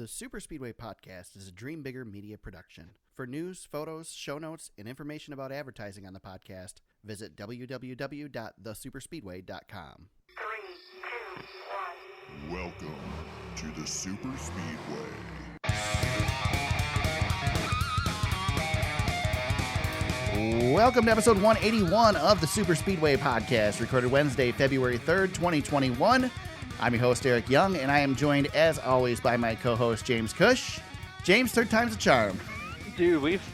The Super Speedway Podcast is a Dream Bigger media production. For news, photos, show notes, and information about advertising on the podcast, visit www.thesuperspeedway.com. 3, 2, 1. Welcome to the Super Speedway. Welcome to episode 181 of the Super Speedway Podcast, recorded Wednesday, February 3rd, 2021. I'm your host, Eric Young, and I am joined, as always, by my co-host, James Cush. James, third time's a charm. Dude, we've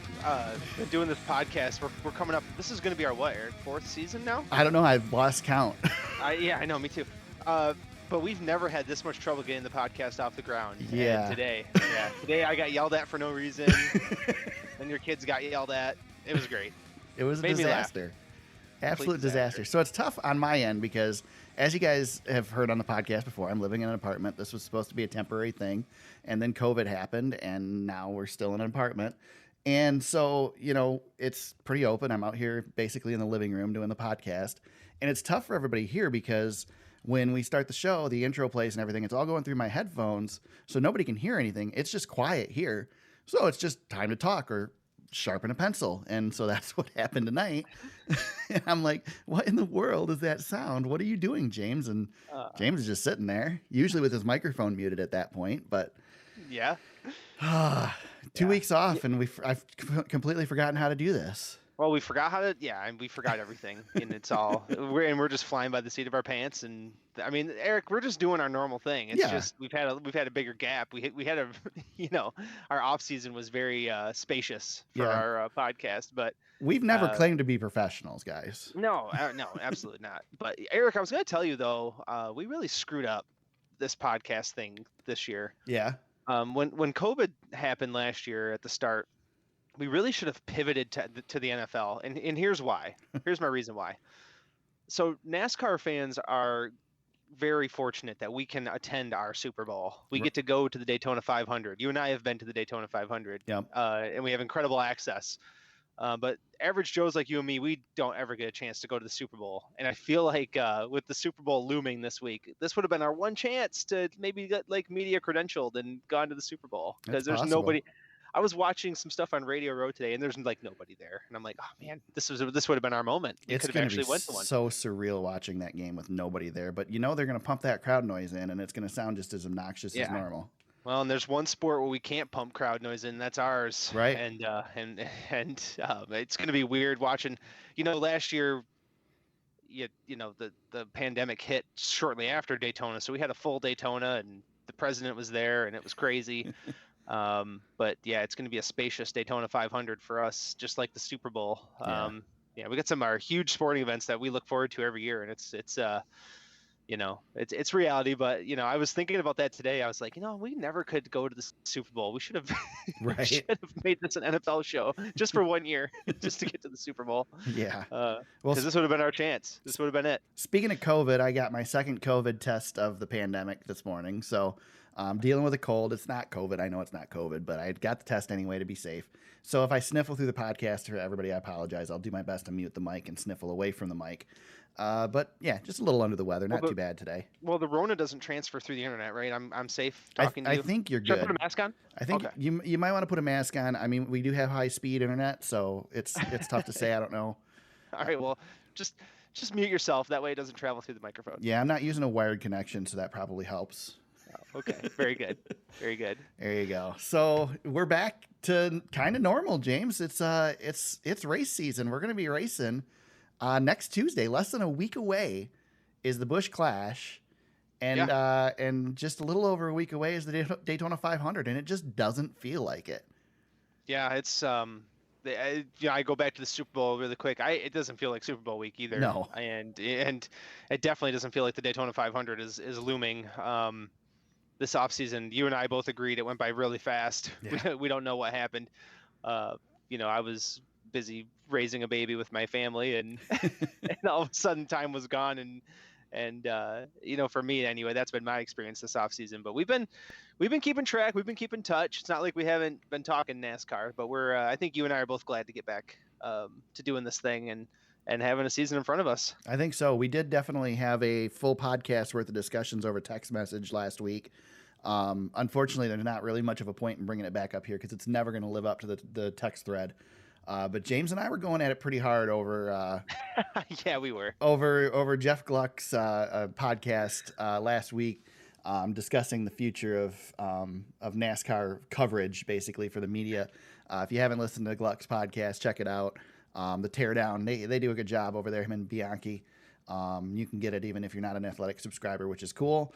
been doing this podcast. We're coming up. This is going to be our, what, Eric, fourth season now? I don't know. I've lost count. Yeah, I know. Me too. But we've never had this much trouble getting the podcast off the ground. Yeah. And today I got yelled at for no reason, and your kids got yelled at. It was great. It was a disaster. Absolute disaster. So it's tough on my end because, as you guys have heard on the podcast before, I'm living in an apartment. This was supposed to be a temporary thing, and then COVID happened, and now we're still in an apartment. And so, you know, it's pretty open. I'm out here basically in the living room doing the podcast, and it's tough for everybody here because when we start the show, the intro plays and everything, it's all going through my headphones, so nobody can hear anything. It's just quiet here. So it's just time to talk or sharpen a pencil. And so that's what happened tonight. And I'm like, what in the world is that sound? What are you doing, James? And James is just sitting there, usually with his microphone muted at that point. But yeah, 2 weeks off, and I've completely forgotten how to do this. Well, we forgot how to, and we forgot everything, and it's all, we're just flying by the seat of our pants. And I mean, Eric, we're just doing our normal thing. It's just we've had a bigger gap. We had a, our off season was very spacious for our podcast, but we've never claimed to be professionals, guys. No, absolutely not. But Eric, I was going to tell you though, we really screwed up this podcast thing this year. Yeah. When COVID happened last year at the start, we really should have pivoted to the NFL. And here's why. Here's my reason why. So NASCAR fans are very fortunate that we can attend our Super Bowl. We get to go to the Daytona 500. You and I have been to the Daytona 500. Yep. And we have incredible access. But average Joes like you and me, we don't ever get a chance to go to the Super Bowl. And I feel like with the Super Bowl looming this week, this would have been our one chance to maybe get like media credentialed and gone to the Super Bowl. Because there's nobody. I was watching some stuff on Radio Row today, and there's like nobody there, and I'm like, oh man, this would have been our moment. It's could have actually went to one. So surreal watching that game with nobody there, but you know they're going to pump that crowd noise in, and it's going to sound just as obnoxious as normal. Well, and there's one sport where we can't pump crowd noise in, that's ours. Right. And it's going to be weird watching. You know, last year, the pandemic hit shortly after Daytona, so we had a full Daytona, and the president was there, and it was crazy. But yeah, it's going to be a spacious Daytona 500 for us, just like the Super Bowl. We got some of our huge sporting events that we look forward to every year, and it's reality. But I was thinking about that today. I was like, we never could go to the Super Bowl. We should have, should have made this an NFL show just for 1 year, just to get to the Super Bowl. Yeah. Because this would have been our chance. This would have been it. Speaking of COVID, I got my second COVID test of the pandemic this morning. So I'm dealing with a cold. It's not COVID. I know it's not COVID, but I got the test anyway to be safe. So if I sniffle through the podcast for everybody, I apologize. I'll do my best to mute the mic and sniffle away from the mic. But yeah, just a little under the weather. Not too bad today. Well, the Rona doesn't transfer through the internet, right? I'm safe talking to you. I think you're good. Should I put a mask on? I think you might want to put a mask on. I mean, we do have high speed internet, so it's tough to say. I don't know. All right. Well, just mute yourself. That way it doesn't travel through the microphone. Yeah, I'm not using a wired connection, so that probably helps. Oh, okay. Very good. Very good. There you go. So we're back to kind of normal, James. It's race season. We're going to be racing next Tuesday. Less than a week away is the Busch Clash, and just a little over a week away is the Daytona 500, and it just doesn't feel like it. Yeah, it's I go back to the Super Bowl really quick. It doesn't feel like Super Bowl week either. No. And it definitely doesn't feel like the Daytona 500 is looming. This offseason, you and I both agreed it went by really fast. Yeah. We don't know what happened. I was busy raising a baby with my family, and all of a sudden time was gone. And for me anyway, that's been my experience this offseason. But we've been keeping track. We've been keeping touch. It's not like we haven't been talking NASCAR, but I think you and I are both glad to get back to doing this thing and having a season in front of us. I think so. We did definitely have a full podcast worth of discussions over text message last week. Unfortunately, there's not really much of a point in bringing it back up here because it's never going to live up to the text thread. But James and I were going at it pretty hard over Yeah, we were. over Jeff Gluck's podcast last week, discussing the future of NASCAR coverage, basically for the media. If you haven't listened to Gluck's podcast, check it out. The Teardown, they do a good job over there. Him and Bianchi. You can get it even if you're not an Athletic subscriber, which is cool.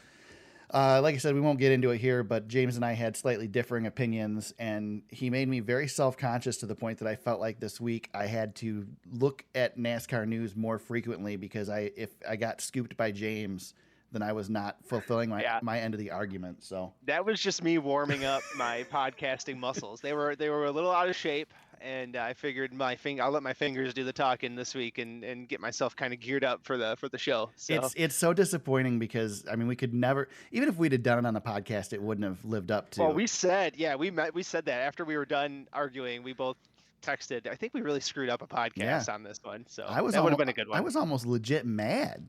Like I said, we won't get into it here, but James and I had slightly differing opinions, and he made me very self-conscious to the point that I felt like this week I had to look at NASCAR news more frequently because if I got scooped by James, then I was not fulfilling my end of the argument. So that was just me warming up my podcasting muscles. They were a little out of shape, and I figured I'll let my fingers do the talking this week and get myself kind of geared up for the show. So it's so disappointing because I mean we could never, even if we'd have done it on the podcast, it wouldn't have lived up to. Well, we said that after we were done arguing, we both texted. I think we really screwed up a podcast on this one. So that would have been a good one. I was almost legit mad.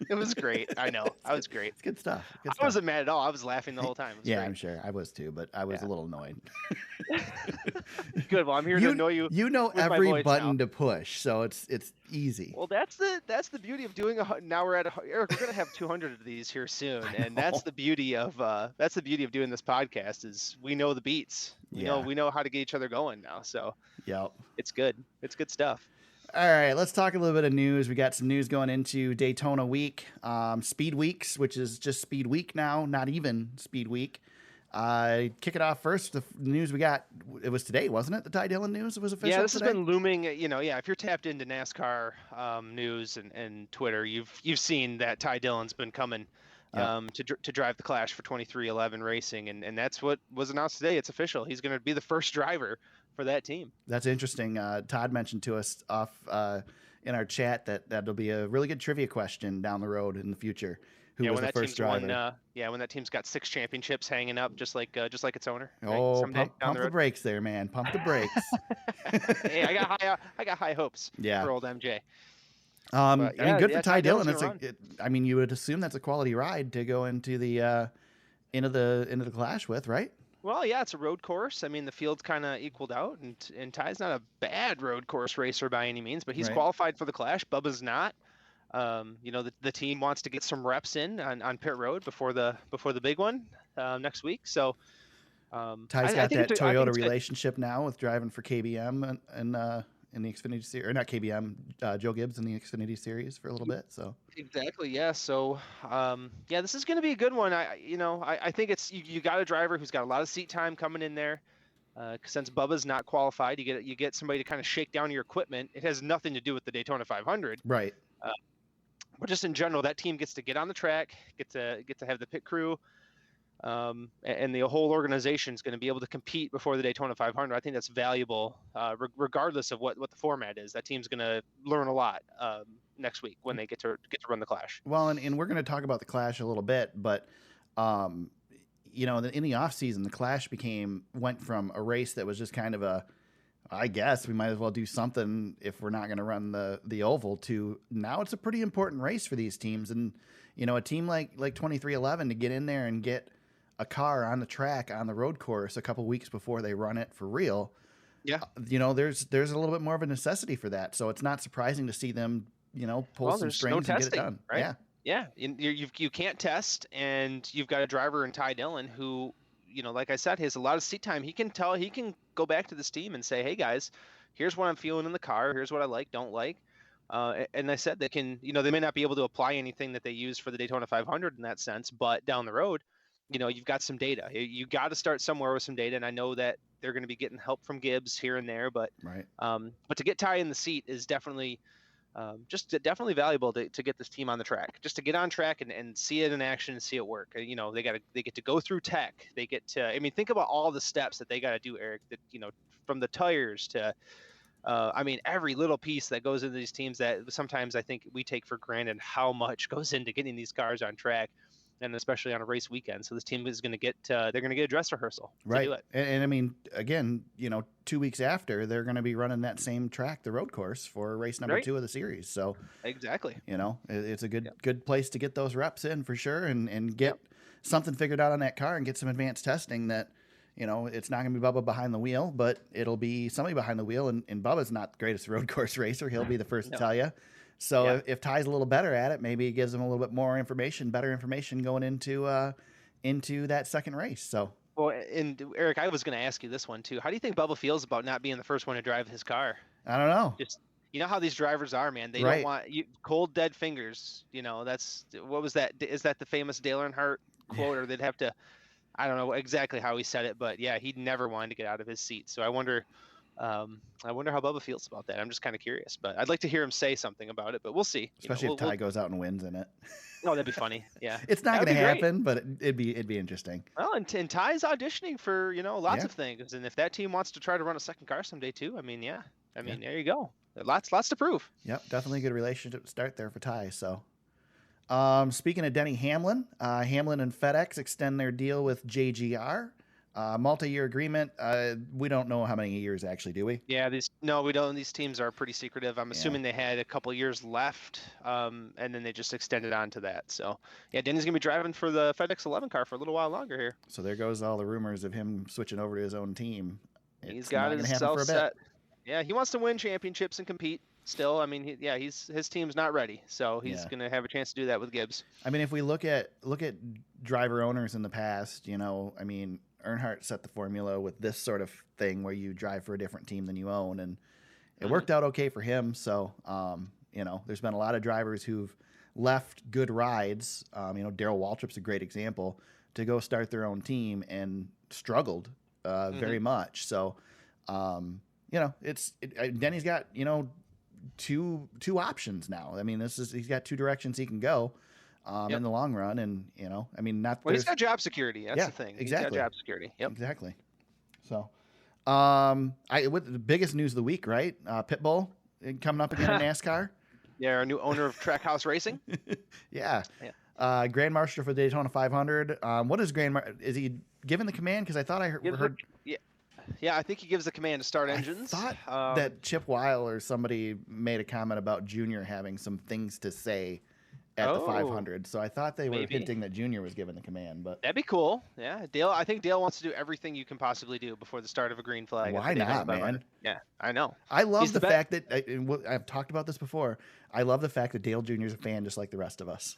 It was great. I know. I was great. It's good stuff. I wasn't mad at all. I was laughing the whole time. Yeah, great. I'm sure. I was too, but I was a little annoyed. Good. Well, I'm here to annoy you. You know every button to push, so it's easy. Well, that's the beauty of doing now we're at Eric. We're gonna have 200 of these here soon, and that's the beauty of doing this podcast is we know the beats. We know how to get each other going now. So it's good. It's good stuff. All right, let's talk a little bit of news. We got some news going into Daytona week, Speed Weeks, which is just Speed Week now, not even Speed Week. Kick it off first. The news we got, it was today, wasn't it? The Ty Dillon news was official. Yeah, this today? Has been looming. If you're tapped into NASCAR news and Twitter, you've seen that Ty Dillon's been coming to drive the Clash for 23XI Racing, and that's what was announced today. It's official. He's going to be the first driver for that team. That's interesting. Todd mentioned to us off in our chat that'll be a really good trivia question down the road in the future. Who was the first driver? When that team's got 6 championships hanging up, just like its owner. Oh, right? Pump the brakes there, man. Pump the brakes. Hey, I got high hopes for old MJ. I mean, good for Ty Dillon. You would assume that's a quality ride to go into the Clash with, right? Well, yeah, it's a road course. I mean, the field's kind of equaled out, and Ty's not a bad road course racer by any means, but he's qualified for the Clash. Bubba's not. The team wants to get some reps in on pit road before the big one next week. So Ty's got that Toyota relationship now with driving for KBM and in the Xfinity Series, or not KBM, Joe Gibbs in the Xfinity Series for a little bit. So exactly, yeah. So this is going to be a good one. I think it's you got a driver who's got a lot of seat time coming in there. Since Bubba's not qualified, you get somebody to kind of shake down your equipment. It has nothing to do with the Daytona 500, right? But just in general, that team gets to get on the track, get to have the pit crew, and the whole organization is going to be able to compete before the Daytona 500. I think that's valuable, regardless of what the format is. That team's going to learn a lot next week when they get to run the Clash. Well, and we're going to talk about the Clash a little bit, but in the off season, the Clash went from a race that was just kind of I guess we might as well do something if we're not going to run the oval, to now it's a pretty important race for these teams. And, a team like 23XI to get in there and get a car on the track on the road course a couple weeks before they run it for real. Yeah. There's a little bit more of a necessity for that. So it's not surprising to see them, pull some strings and get it done. Right? Yeah. You can't test, and you've got a driver in Ty Dillon who, like I said, has a lot of seat time. He can go back to this team and say, hey guys, here's what I'm feeling in the car. Here's what I like, don't like. And I said they can, they may not be able to apply anything that they use for the Daytona 500 in that sense, but down the road, you've got some data. You got to start somewhere with some data. And I know that they're going to be getting help from Gibbs here and there, but to get Ty in the seat is definitely definitely valuable to get this team on the track, just to get on track and see it in action and see it work. They get to go through tech. They get to, think about all the steps that they got to do, Eric, that, from the tires to, every little piece that goes into these teams that sometimes I think we take for granted how much goes into getting these cars on track, and especially on a race weekend. So this team is going to get, they're going to get a dress rehearsal to do it. And again, 2 weeks after, they're going to be running that same track, the road course, for race number 2 of the series. So exactly, it's a good place to get those reps in for sure, and get something figured out on that car and get some advanced testing that, it's not going to be Bubba behind the wheel, but it'll be somebody behind the wheel. And Bubba's not the greatest road course racer. He'll be the first to tell you. So Yeah. if Ty's a little better at it, maybe it gives him a little bit more information, better information going into that second race. So. Well, and Eric, I was going to ask you this one too. How do you think Bubba feels about not being the first one to drive his car? I don't know. Just how these drivers are, man. They Right. don't want cold dead fingers. That's what was that? Is that the famous Dale Earnhardt quote, or they'd have to? I don't know exactly how he said it, but yeah, he never wanted to get out of his seat. So I wonder how Bubba feels about that. I'm just kind of curious, but I'd like to hear him say something about it. But we'll see. Especially if Ty goes out and wins in it. Oh, that'd be funny. Yeah, it's not going to happen, but it'd be interesting. Well, and Ty's auditioning for lots of things, and if that team wants to try to run a second car someday too, there you go. Lots to prove. Yep, definitely a good relationship to start there for Ty. So, speaking of Denny Hamlin, Hamlin and FedEx extend their deal with JGR. Multi-year agreement. We don't know how many years actually, do we? Yeah, we don't. These teams are pretty secretive. I'm assuming they had a couple years left, and then they just extended on to that. So, yeah, Denny's gonna be driving for the FedEx 11 car for a little while longer here. So there goes all the rumors of him switching over to his own team. He's got himself set. Yeah, he wants to win championships and compete still. His team's not ready, so he's gonna have a chance to do that with Gibbs. If we look at driver owners in the past, Earnhardt set the formula with this sort of thing where you drive for a different team than you own, and it worked out okay for him. So, there's been a lot of drivers who've left good rides. Darrell Waltrip's a great example, to go start their own team and struggled very much. So, Denny's got, two options now. He's got two directions he can go. In the long run, and he's got job security. That's the thing. Exactly. He's got job security. Yep. Exactly. So, with the biggest news of the week, right? Pitbull coming up again in NASCAR. Yeah, our new owner of Trackhouse Racing. Yeah. Grand Marshal for the Daytona 500. What is is he given the command? Because I thought I heard. Yeah, I think he gives the command to start engines. I thought that Chip Weil or somebody made a comment about Junior having some things to say at the 500. So I thought they were hinting that Junior was given the command, but that'd be cool. Yeah. I think Dale wants to do everything you can possibly do before the start of a green flag. Why not, man? Yeah, I know. I love the fact that I've talked about this before. I love the fact that Dale Jr. is a fan just like the rest of us.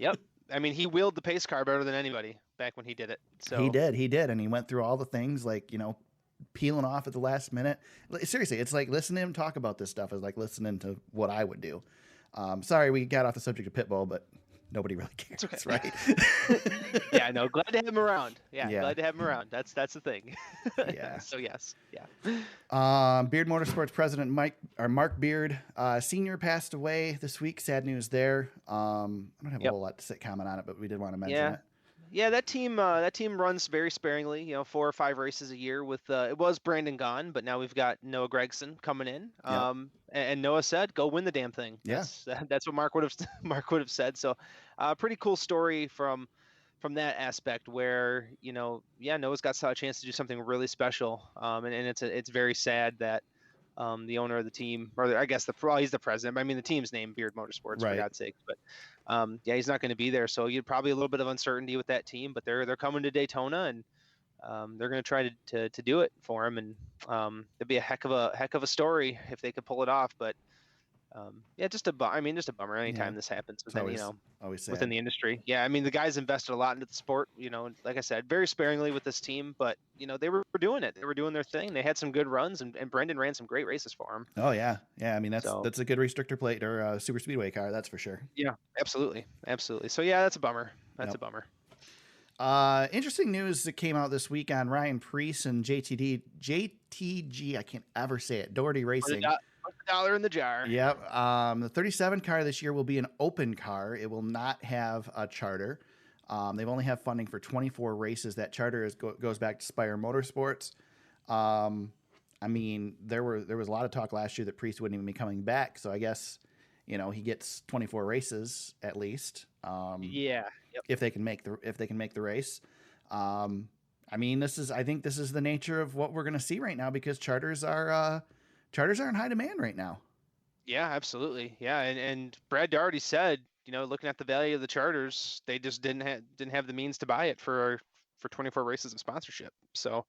Yep. He wheeled the pace car better than anybody back when he did it. So he did. And he went through all the things like, peeling off at the last minute. Seriously, it's like listening to him talk about this stuff is like listening to what I would do. Sorry, we got off the subject of Pitbull, but nobody really cares, okay. Right? Yeah, no, glad to have him around. Yeah, glad to have him around. That's the thing. Yeah. So yes, yeah. Beard Motorsports president Mark Beard Sr. passed away this week. Sad news there. I don't have a whole lot to comment on it, but we did want to mention it. Yeah, that team runs very sparingly. 4 or 5 races a year. With it was Brandon gone, but now we've got Noah Gregson coming in. And Noah said, "Go win the damn thing." Yes, that's what Mark would have said. So, pretty cool story from that aspect where Noah's got a chance to do something really special. And it's very sad that the owner of the team, or I guess he's the president. The team's named Beard Motorsports, for God's sake. But he's not going to be there. So you'd probably a little bit of uncertainty with that team. But they're coming to Daytona, and they're going to try to do it for him. And it'd be a heck of a story if they could pull it off. But just a bummer anytime this happens within always within the industry. Yeah, the guys invested a lot into the sport. Like I said, very sparingly with this team, but they were doing it. They were doing their thing. They had some good runs, and Brendan ran some great races for him. Oh yeah. That's a good restrictor plate or super speedway car, that's for sure. Yeah, absolutely. So yeah, that's a bummer. That's a bummer. Interesting news that came out this week on Ryan Preece and JTG. I can't ever say it. Doherty Racing. $1 in the jar. Yep. The 37 car this year will be an open car. It will not have a charter. They've only have funding for 24 races. That charter goes back to Spire Motorsports. There was a lot of talk last year that Preece wouldn't even be coming back. So I guess, he gets 24 races at least. If they can make the race. I think this is the nature of what we're going to see right now, because charters are in high demand right now. Yeah, absolutely. Yeah. And Brad Daugherty said, looking at the value of the charters, they just didn't have the means to buy it for 24 races of sponsorship. So,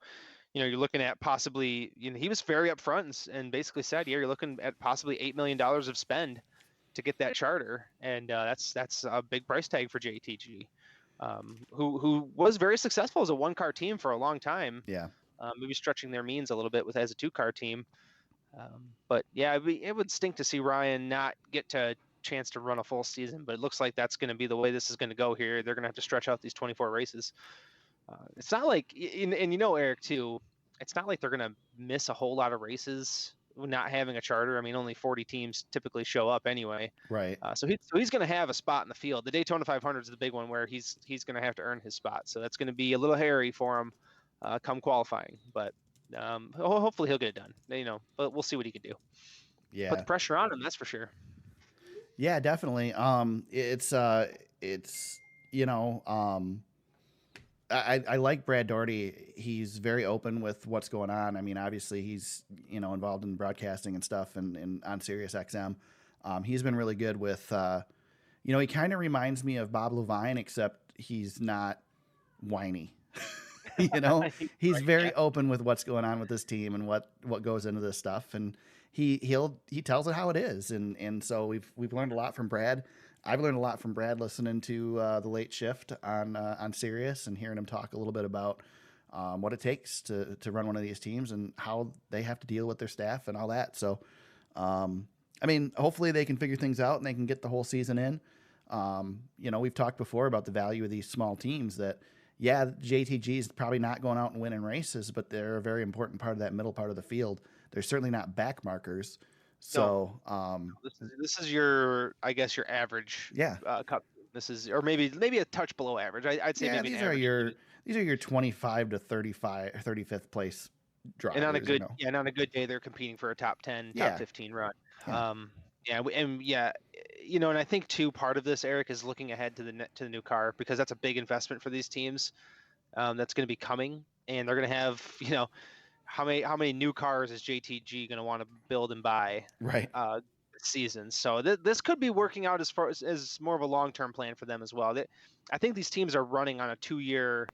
you're looking at possibly, he was very upfront and basically said, yeah, you're looking at possibly $8 million of spend to get that charter. And that's a big price tag for JTG, who was very successful as a one-car team for a long time. Yeah. Maybe stretching their means a little bit as a two-car team. But yeah, it would stink to see Ryan not get to chance to run a full season, but it looks like that's going to be the way this is going to go here. They're going to have to stretch out these 24 races. It's not like, and Eric too, it's not like they're going to miss a whole lot of races not having a charter. I mean, only 40 teams typically show up anyway. Right. So he's going to have a spot in the field. The Daytona 500 is the big one where he's going to have to earn his spot. So that's going to be a little hairy for him come qualifying, but hopefully he'll get it done, but we'll see what he can do. Yeah. Put the pressure on him. That's for sure. Yeah, definitely. I like Brad Daugherty. He's very open with what's going on. I mean, obviously he's, involved in broadcasting and stuff and on Sirius XM. He's been really good with, he kind of reminds me of Bob Levine, except he's not whiny. He's very open with what's going on with this team and what goes into this stuff. And he tells it how it is. And so we've learned a lot from Brad. I've learned a lot from Brad listening to the Late Shift on Sirius and hearing him talk a little bit about what it takes to run one of these teams and how they have to deal with their staff and all that. So, hopefully they can figure things out and they can get the whole season in. We've talked before about the value of these small teams that, yeah, JTG is probably not going out and winning races, but they're a very important part of that middle part of the field. They're certainly not back markers. So this is your, I guess, your average. Yeah. Cup. This is, or maybe a touch below average. I'd say maybe these are your 25 to 35th place drivers. And on a good and on a good day, they're competing for a top 10, top 15 run. Yeah. And I think too, part of this, Eric, is looking ahead to the new car, because that's a big investment for these teams. That's going to be coming, and they're going to have, how many new cars is JTG going to want to build and buy right this season? So this could be working out as far as more of a long-term plan for them as well. I think these teams are running on a 2-year,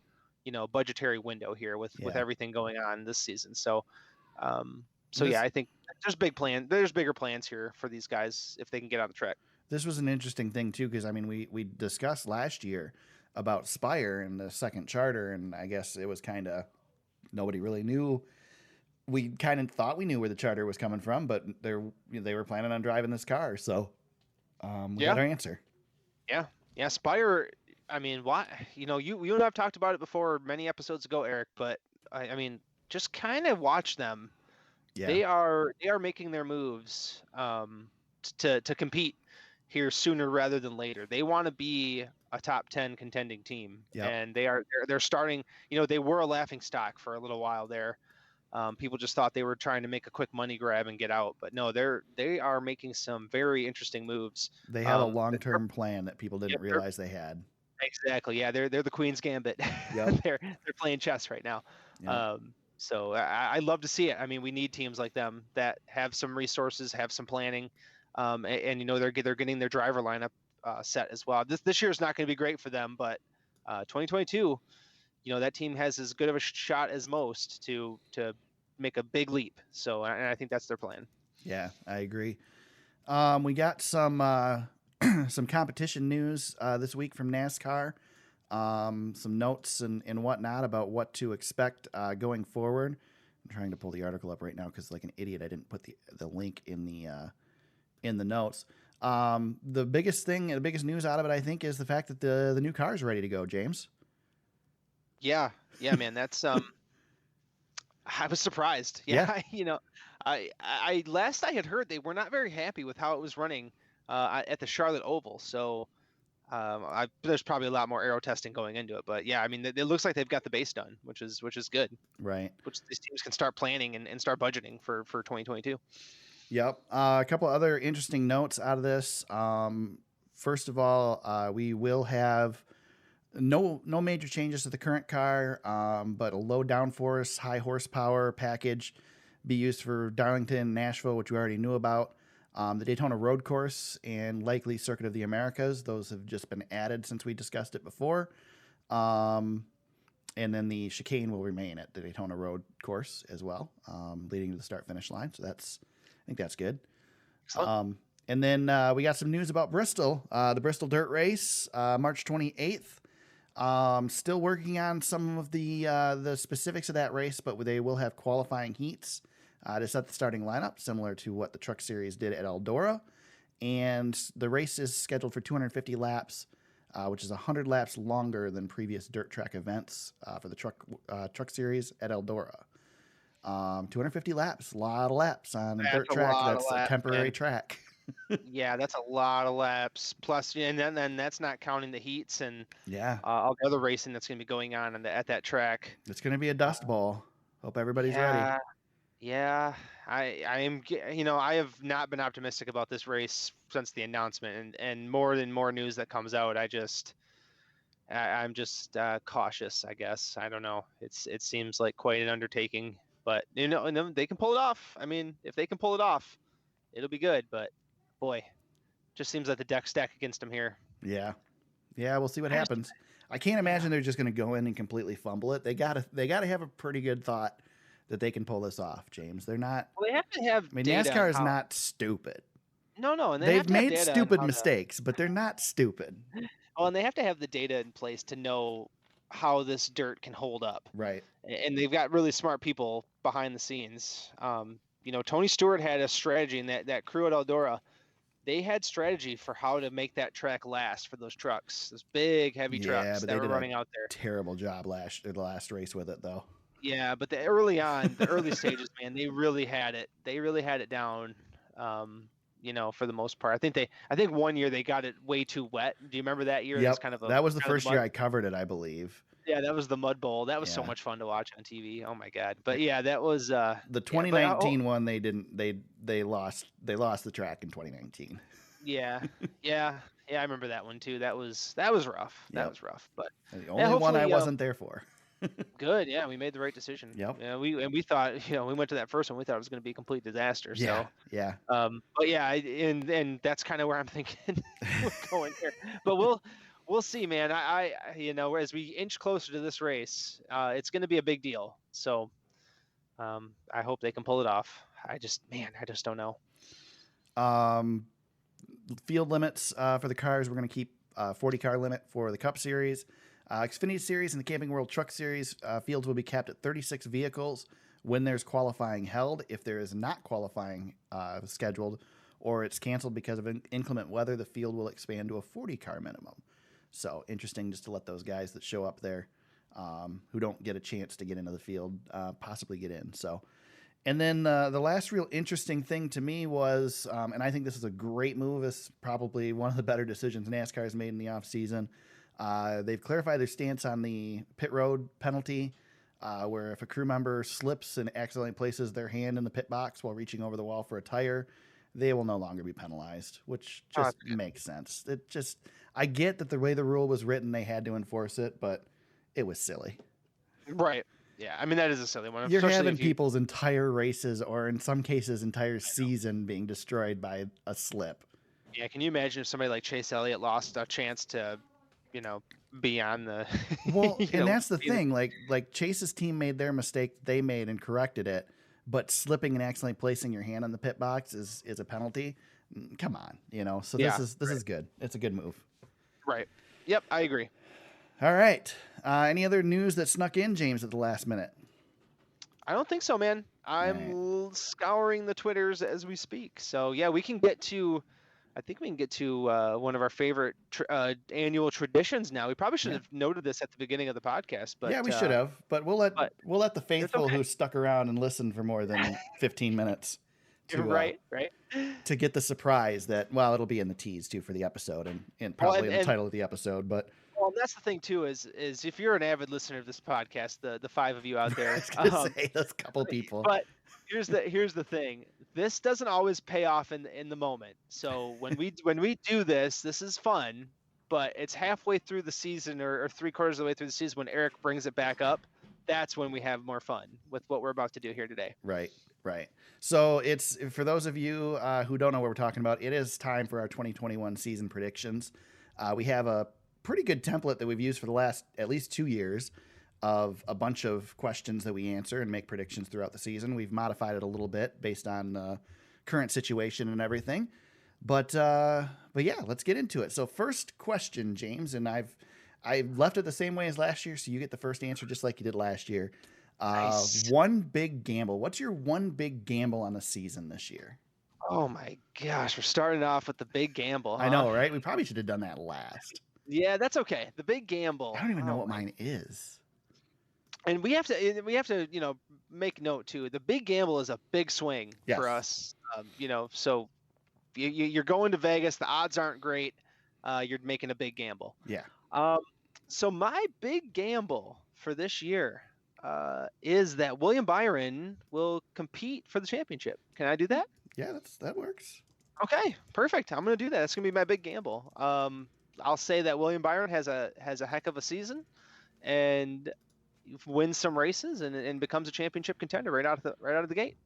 budgetary window here with everything going on this season. So, I think there's bigger plans here for these guys if they can get on the track. This was an interesting thing too, because we discussed last year about Spire and the second charter, and I guess it was kind of nobody really knew. We kind of thought we knew where the charter was coming from, but they were planning on driving this car, so we got our answer. Yeah, Spire. I mean, why? You and I've talked about it before many episodes ago, Eric. But I mean, just kind of watch them. Yeah. They are making their moves to compete here sooner rather than later. They want to be a top 10 contending team, and they're starting. They were a laughing stock for a little while there. People just thought they were trying to make a quick money grab and get out, but no, they are making some very interesting moves. They have a long-term plan that people didn't realize they had. Exactly. Yeah, they're the Queen's Gambit. Yep. they're playing chess right now. Yep. So I love to see it. I mean, we need teams like them that have some resources, have some planning, and they're getting their driver lineup set as well. This year is not going to be great for them, but 2022, that team has as good of a shot as most to make a big leap. So, and I think that's their plan. Yeah, I agree. We got some some competition news this week from NASCAR. Some notes and whatnot about what to expect going forward. I'm trying to pull the article up right now because, like an idiot, I didn't put the link in the notes. The biggest news out of it, I think, is the fact that the new car is ready to go. James. Yeah, man. That's I was surprised. Yeah. I last I had heard they were not very happy with how it was running at the Charlotte Oval. So. There's probably a lot more aero testing going into it, but yeah, I mean, it looks like they've got the base done, which is good. Right. Which these teams can start planning and start budgeting for 2022. Yep. A couple other interesting notes out of this. First of all, we will have no major changes to the current car, but a low downforce, high horsepower package be used for Darlington, Nashville, which we already knew about. The Daytona Road Course and likely Circuit of the Americas, those have just been added since we discussed it before. And then the chicane will remain at the Daytona Road Course as well, leading to the start-finish line. So I think that's good. And then we got some news about Bristol, the Bristol Dirt Race, March 28th. Still working on some of the specifics of that race, but they will have qualifying heats to set the starting lineup, similar to what the Truck Series did at Eldora. And the race is scheduled for 250 laps, which is 100 laps longer than previous dirt track events for the Truck Series at Eldora. 250 laps, a lot of laps on a dirt track that's a temporary track. Yeah, that's a lot of laps. Plus, and then that's not counting the heats and all the other racing that's going to be going on at that track. It's going to be a dust ball. Hope everybody's ready. Yeah, I am. I have not been optimistic about this race since the announcement, and more and more news that comes out, I'm just cautious. I guess I don't know. It seems like quite an undertaking, but they can pull it off. I mean, if they can pull it off, it'll be good. But boy, just seems like the deck's stacked against them here. Yeah, we'll see what happens. I can't imagine they're just going to go in and completely fumble it. They gotta have a pretty good thought that they can pull this off, James. They're not. Well, they have to have. I mean, NASCAR is not stupid. No, and they've made stupid mistakes, but they're not stupid. Oh, and they have to have the data in place to know how this dirt can hold up. Right. And they've got really smart people behind the scenes. Tony Stewart had a strategy, and that crew at Eldora, they had strategy for how to make that track last for those trucks, those big, heavy trucks that were running out there. Terrible job the last race with it, though. Yeah, but the early stages, man, they really had it. They really had it down. For the most part, I think one year they got it way too wet. Do you remember that year? Yep. That was the first year I covered it, I believe. Yeah, that was the Mud Bowl. That was so much fun to watch on TV. Oh my God! But yeah, that was the 2019 one. They didn't. They lost the track in 2019. Yeah. I remember that one too. That was rough. That was rough. But the only one I wasn't there for. Good. Yeah, we made the right decision. Yep. Yeah, we thought, we went to that first one. We thought it was going to be a complete disaster. So yeah. But yeah, and that's kind of where I'm thinking we're going here. But we'll see, man. I as we inch closer to this race, it's going to be a big deal. So I hope they can pull it off. I just don't know. Field limits for the cars, we're going to keep 40 car limit for the Cup Series. Xfinity Series and the Camping World Truck Series fields will be capped at 36 vehicles when there's qualifying held. If there is not qualifying scheduled or it's canceled because of inclement weather, the field will expand to a 40-car minimum. So interesting just to let those guys that show up there who don't get a chance to get into the field possibly get in. So, and then the last real interesting thing to me was, and I think this is a great move, it's probably one of the better decisions NASCAR has made in the offseason. They've clarified their stance on the pit road penalty, where if a crew member slips and accidentally places their hand in the pit box while reaching over the wall for a tire, they will no longer be penalized, which just makes sense. I get that the way the rule was written, they had to enforce it, but it was silly. Right. Yeah. I mean, that is a silly one. You're having people's entire races, or in some cases, entire season being destroyed by a slip. Yeah. Can you imagine if somebody like Chase Elliott lost a chance to, be on the well, and that's the thing. Like Chase's team made their mistake they made and corrected it, but slipping and accidentally placing your hand on the pit box is a penalty. Come on, So this is good. It's a good move. Right. Yep, I agree. All right. Any other news that snuck in, James, at the last minute? I don't think so, man. I'm scouring the Twitters as we speak. So yeah, we can get to. I think we can get to one of our favorite annual traditions now. We probably should have noted this at the beginning of the podcast, but yeah, we should have. But we'll let the faithful who stuck around and listened for more than 15 minutes to to get the surprise that it'll be in the tease too for the episode and probably in the title of the episode. But that's the thing too is if you're an avid listener of this podcast, the five of you out there, I was gonna say those couple people. But here's the thing. This doesn't always pay off in the moment. So when we do this is fun, but it's halfway through the season or 3/4 of the way through the season when Eric brings it back up. That's when we have more fun with what we're about to do here today. Right. Right. So it's for those of you who don't know what we're talking about. It is time for our 2021 season predictions. We have a pretty good template that we've used for the last at least 2 years of a bunch of questions that we answer and make predictions throughout the season. We've modified it a little bit based on current situation and everything. But yeah, let's get into it. So first question, James, and I left it the same way as last year, so you get the first answer just like you did last year. Nice. One big gamble. What's your one big gamble on the season this year? Oh my gosh, we're starting off with the big gamble, huh? I know, right? We probably should have done that last. Yeah, that's okay. The big gamble. I don't even know Oh what my- mine is. And we have to, make note too. The big gamble is a big swing Yes. for us. So you're going to Vegas. The odds aren't great. You're making a big gamble. Yeah. So my big gamble for this year is that William Byron will compete for the championship. Can I do that? Yeah, that works. Okay, perfect. I'm going to do that. That's going to be my big gamble. I'll say that William Byron has a heck of a season and wins some races and becomes a championship contender right out of the gate.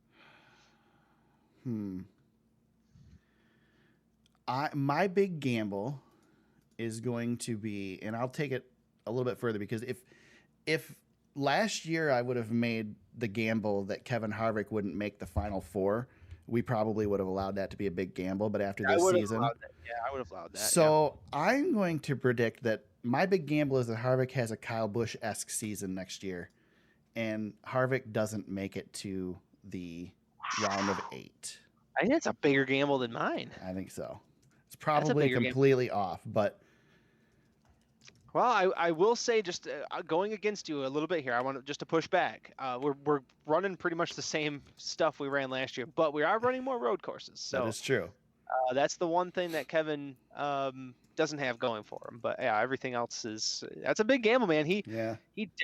My big gamble is going to be, and I'll take it a little bit further, because if last year I would have made the gamble that Kevin Harvick wouldn't make the Final Four, we probably would have allowed that to be a big gamble. But after this season, I would have allowed that. so I'm going to predict that my big gamble is that Harvick has a Kyle Busch-esque season next year, and Harvick doesn't make it to the round of 8. I think it's a bigger gamble than mine. I think so. It's probably bigger gamble. completely off, but Well, I will say, just going against you a little bit here, I want to push back. We're running pretty much the same stuff we ran last year, but we are running more road courses. So that is true. that's the one thing that Kevin doesn't have going for him. But yeah, everything else that's a big gamble, man. He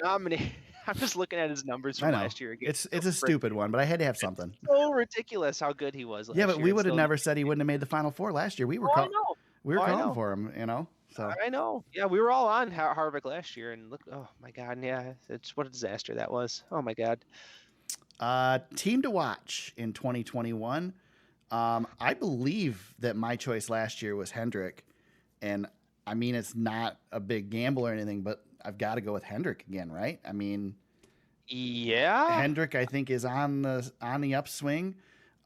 dominated. I'm just looking at his numbers from last year again. It's a stupid one, but I had to have something. So ridiculous how good he was last year. Yeah, but we would have Still- never said he wouldn't have made the Final Four last year. We were I know. calling for him, So I know. Yeah, we were all on Harvick last year, and look, oh my God, yeah, it's what a disaster that was. Oh my God. team to watch in 2021. I believe that my choice last year was Hendrick, and I mean it's not a big gamble or anything, but I've got to go with Hendrick again, right? I mean, yeah, Hendrick I think is on the upswing.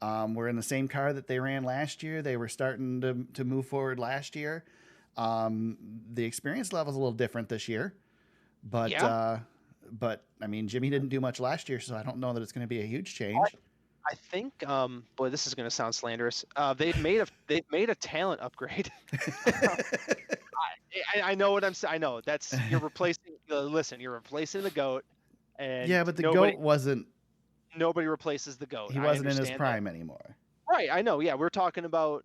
We're in the same car that they ran last year. They were starting to move forward last year. The experience level is a little different this year, but I mean, Jimmy didn't do much last year, so I don't know that it's going to be a huge change. I think, boy, this is going to sound slanderous. They've made a talent upgrade. I know what I'm saying. I know you're replacing. Listen, you're replacing the GOAT, and yeah, but the GOAT wasn't. Nobody replaces the GOAT. He wasn't in his prime anymore. Right, I know. Yeah, we're talking about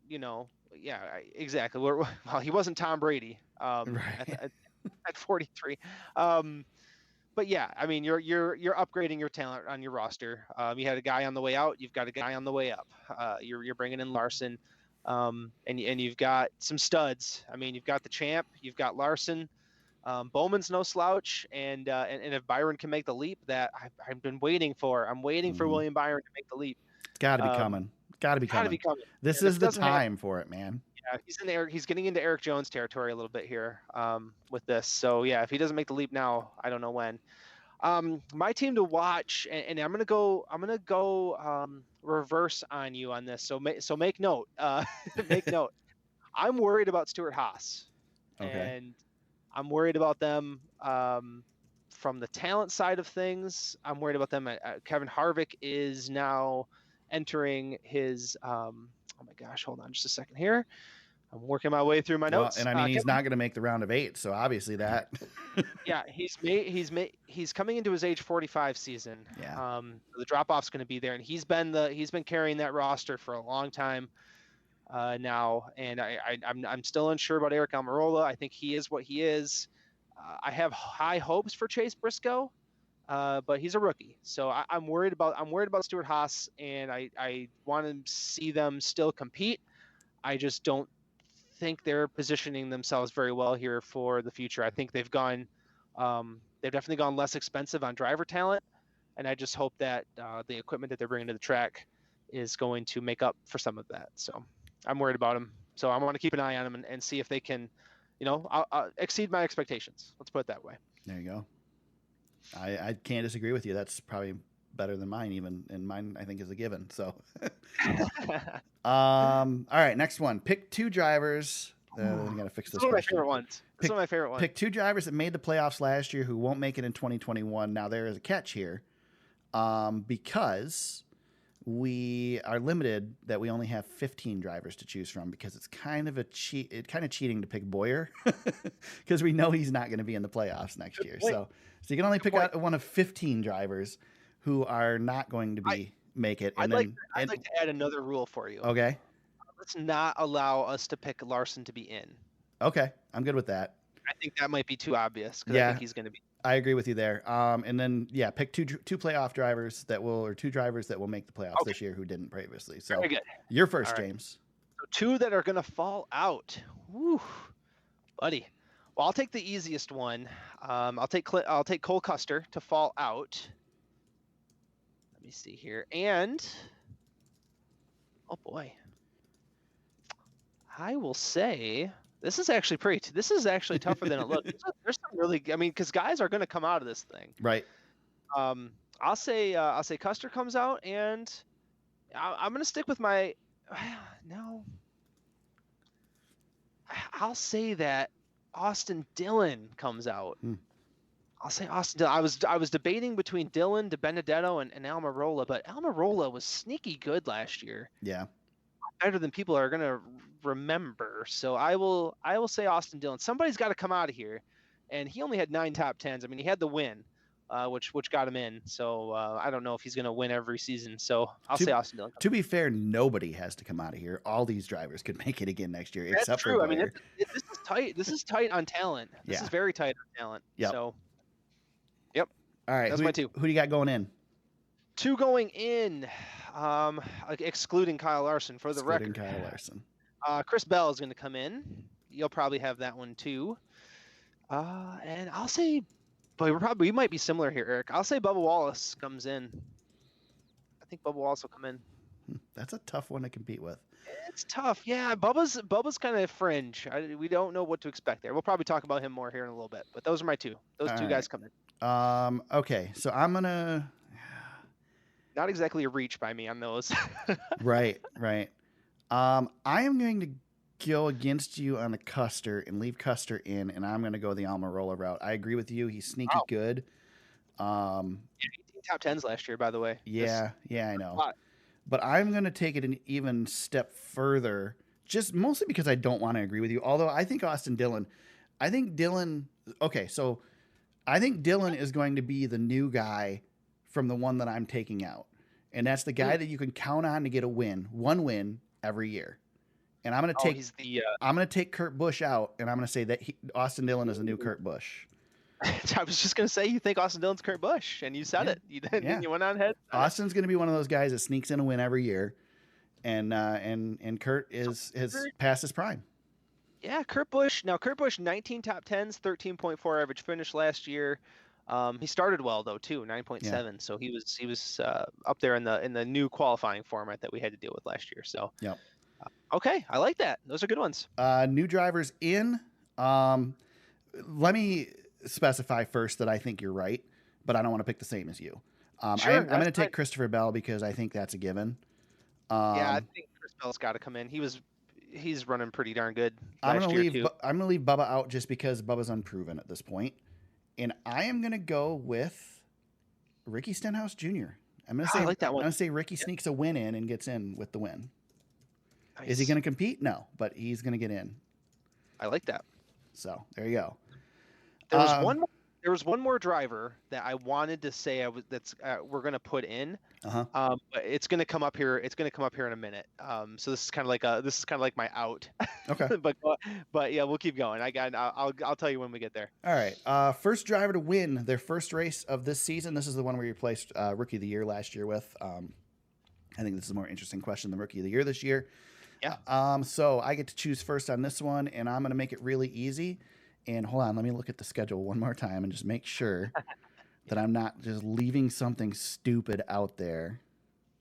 exactly. Well, he wasn't Tom Brady at 43. But yeah, I mean, you're upgrading your talent on your roster. You had a guy on the way out. You've got a guy on the way up. You're bringing in Larson, and you've got some studs. I mean, you've got the champ. You've got Larson. Bowman's no slouch, and if Byron can make the leap that I've been waiting for, I'm waiting for William Byron to make the leap. It's got to be coming. Got to be coming. This is the time for it, man. Yeah, he's getting into Eric Jones territory a little bit here with this. So yeah, if he doesn't make the leap now, I don't know when. My team to watch, and I'm gonna go reverse on you on this. So make note. Make note. I'm worried about Stuart Haas, and I'm worried about them from the talent side of things. I'm worried about them. Kevin Harvick is now entering his. Oh my gosh! Hold on just a second here. I'm working my way through my notes. And I mean, he's not going to make the round of 8, so obviously that. Yeah, he's coming into his age 45 season. Yeah. The drop off's going to be there, and he's been carrying that roster for a long time now. And I'm still unsure about Eric Almirola. I think he is what he is. I have high hopes for Chase Briscoe, but he's a rookie, so I'm worried about Stuart Haas, and I want to see them still compete. I just don't think they're positioning themselves very well here for the future. I think they've definitely gone less expensive on driver talent, and I just hope that the equipment that they're bringing to the track is going to make up for some of that. So I'm worried about them. So I want to keep an eye on them and see if they can, I'll exceed my expectations. Let's put it that way. There you go. I can't disagree with you. That's probably better than mine even, and mine I think is a given. So all right, next one. Pick 2 drivers. We gotta fix this. One of my favorite ones. One of my favorite ones. Pick 2 drivers that made the playoffs last year who won't make it in 2021. Now there is a catch here, because we are limited that we only have 15 drivers to choose from, because it's kind of cheating to pick Boyer because we know he's not going to be in the playoffs next year. So you can only pick out one of 15 drivers who are not going to make it. I'd like to add another rule for you. Okay. Let's not allow us to pick Larson to be in. Okay. I'm good with that. I think that might be too obvious, because I think he's going to be. I agree with you there. And then, pick two playoff drivers or 2 drivers that will make the playoffs this year who didn't previously. So very good. You're first, right. James. So 2 that are going to fall out. Woo, buddy. Well, I'll take the easiest one. I'll take Cole Custer to fall out. Let me see here. And oh boy, I will say this is actually tougher than it looks. There's some really, because guys are going to come out of this thing. Right. I'll say Custer comes out, and I'm going to stick with my no. I'll say that Austin Dillon comes out. I'll say Austin Dillon. I was debating between Dillon, DiBenedetto, and Almirola, but Almirola was sneaky good last year. Yeah. Better than people are going to remember. So I will say Austin Dillon. Somebody's got to come out of here, and he only had 9 top 10s. He had the win, which got him in. So I don't know if he's going to win every season. So I'll say Austin Dillon. To be fair, nobody has to come out of here. All these drivers could make it again next year. That's except true. For this is tight. This is tight on talent. This is very tight on talent. Yep. So, yep. All right. That's my 2. Who do you got going in? 2 going in. Excluding Kyle Larson for the record. Kyle Larson. Chris Bell is going to come in. You'll probably have that one too. And I'll say, but we might be similar here, Eric. I'll say Bubba Wallace comes in. I think Bubba Wallace will come in. That's a tough one to compete with. It's tough. Yeah, Bubba's kind of fringe. We don't know what to expect there. We'll probably talk about him more here in a little bit. But those are my 2. Those 2 guys come in. Okay, so I'm gonna. Not exactly a reach by me on those. Right. I am going to go against you on the Custer and leave Custer in, and I'm going to go the Almirola route. I agree with you. He's sneaky good. 18 top 10s last year, by the way. Yeah, I know. But I'm going to take it an even step further, just mostly because I don't want to agree with you. Although I think Dillon is going to be the new guy from the one that I'm taking out. And that's the guy that you can count on to get one win every year. And I'm going to I'm going to take Kurt Busch out, and I'm going to say that Austin Dillon is the new Kurt Busch. I was just going to say, you think Austin Dillon's Kurt Busch, and you said it. You went on ahead. Austin's going to be one of those guys that sneaks in a win every year, and Kurt has passed his prime. Yeah, Kurt Busch. Now, Kurt Busch, 19 top 10s, 13.4 average finish last year. He started well though too, 9.7. Yeah. So he was up there in the new qualifying format that we had to deal with last year. So okay, I like that. Those are good ones. New drivers in. Let me specify first that I think you're right, but I don't want to pick the same as you. Sure, I'm going to take Christopher Bell because I think that's a given. I think Chris Bell's got to come in. He's running pretty darn good. I'm going to leave Bubba out just because Bubba's unproven at this point. And I am going to go with Ricky Stenhouse Jr. I'm going to say, I like that one. I'm going to say Ricky sneaks a win in and gets in with the win. Nice. Is he going to compete? No, but he's going to get in. I like that. So there you go. There was one more driver that I wanted to say we're going to put in. But it's going to come up here. It's going to come up here in a minute. So this is kind of like my out. Okay. but yeah, we'll keep going. I'll tell you when we get there. All right. First driver to win their first race of this season. This is the one we replaced Rookie of the Year last year with. I think this is a more interesting question than Rookie of the Year this year. Yeah. So I get to choose first on this one, and I'm going to make it really easy. And hold on, let me look at the schedule one more time and just make sure that I'm not just leaving something stupid out there.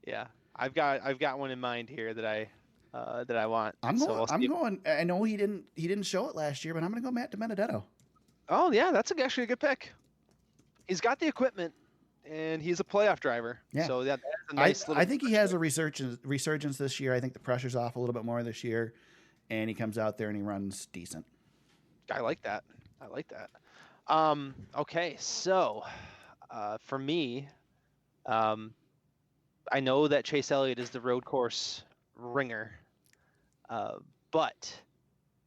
Yeah, I've got one in mind here that I want. I'm So going. we'll I'm see. going. I know he didn't show it last year, but I'm going to go Matt DiBenedetto. Oh yeah, that's actually a good pick. He's got the equipment, and he's a playoff driver. Yeah. So that's a nice little. I think he has a resurgence this year. I think the pressure's off a little bit more this year, and he comes out there and he runs decent. I like that. I like that. Okay, so for me, I know that Chase Elliott is the road course ringer, but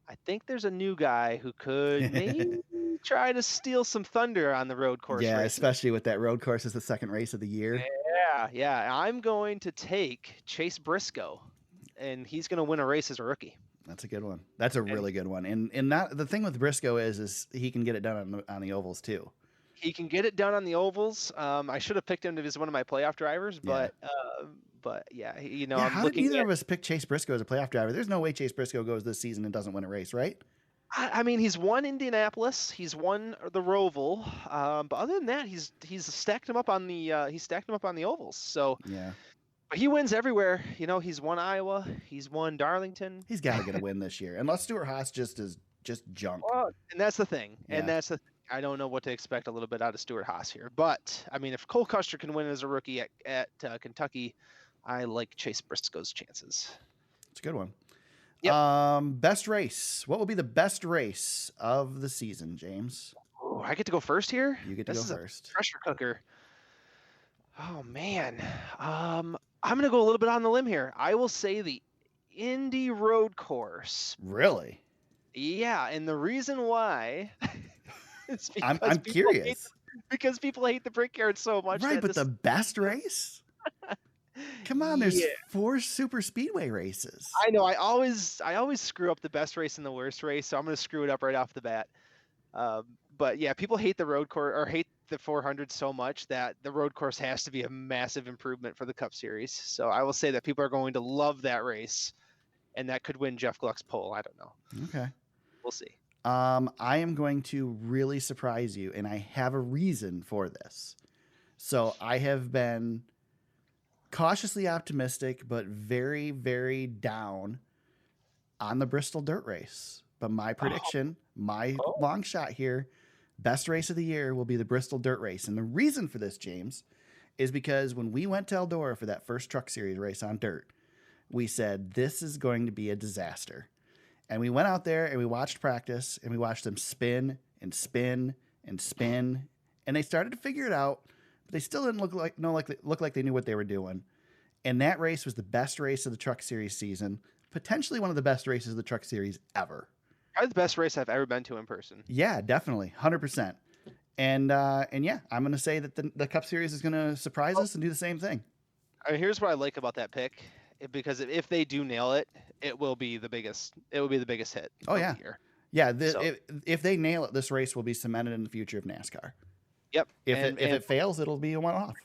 I think there's a new guy who could maybe try to steal some thunder on the road course. Yeah, races. especially with that road course as the second race of the year. Yeah. I'm going to take Chase Briscoe, and he's going to win a race as a rookie. That's a good one. That's a really good one. And that the thing with Briscoe is he can get it done on the ovals too. He can get it done on the ovals. I should have picked him as one of my playoff drivers, but yeah, I'm how looking. Did neither of us pick Chase Briscoe as a playoff driver? There's no way Chase Briscoe goes this season and doesn't win a race, right? I mean, he's won Indianapolis, he's won the Roval, but other than that, he's stacked him up on the ovals. So yeah, but he wins everywhere. He's won Iowa, he's won Darlington. He's got to get a win this year, unless Stuart Haas just is junk. Well, and that's the thing. Yeah. And that's the thing. I don't know what to expect a little bit out of Stuart Haas here, but I mean, if Cole Custer can win as a rookie at Kentucky, I like Chase Briscoe's chances. It's a good one. Yep. Best race. What will be the best race of the season, James? Oh, I get to go first here? You get to This go is first. A pressure cooker. Oh man. I'm gonna go a little bit on the limb here. I will say the Indy Road Course. Really? Yeah, and the reason why is because I'm curious. Because people hate the Brickyard so much. Right, but the best race? Come on, there's 4 super speedway races. I know. I always screw up the best race and the worst race, so I'm going to screw it up right off the bat. But yeah, people hate the road course or hate the 400 so much that the road course has to be a massive improvement for the Cup Series. So I will say that people are going to love that race, and that could win Jeff Gluck's pole. I don't know. Okay. We'll see. I am going to really surprise you, and I have a reason for this. So I have been cautiously optimistic, but very, very down on the Bristol Dirt Race. But my prediction, my long shot here, best race of the year will be the Bristol Dirt Race. And the reason for this, James, is because when we went to Eldora for that first Truck Series race on dirt, we said, this is going to be a disaster. And we went out there and we watched practice and we watched them spin and spin and spin. And they started to figure it out, but they still didn't look like they knew what they were doing. And that race was the best race of the Truck Series season, potentially one of the best races of the Truck Series ever. Probably the best race I've ever been to in person. Yeah, definitely. 100%. And yeah, I'm going to say that the Cup Series is going to surprise us and do the same thing. I mean, here's what I like about that pick, because if they do nail it, it will be the biggest hit. Oh, of yeah. the year. Yeah, if they nail it, this race will be cemented in the future of NASCAR. Yep. If it fails, it'll be a one-off.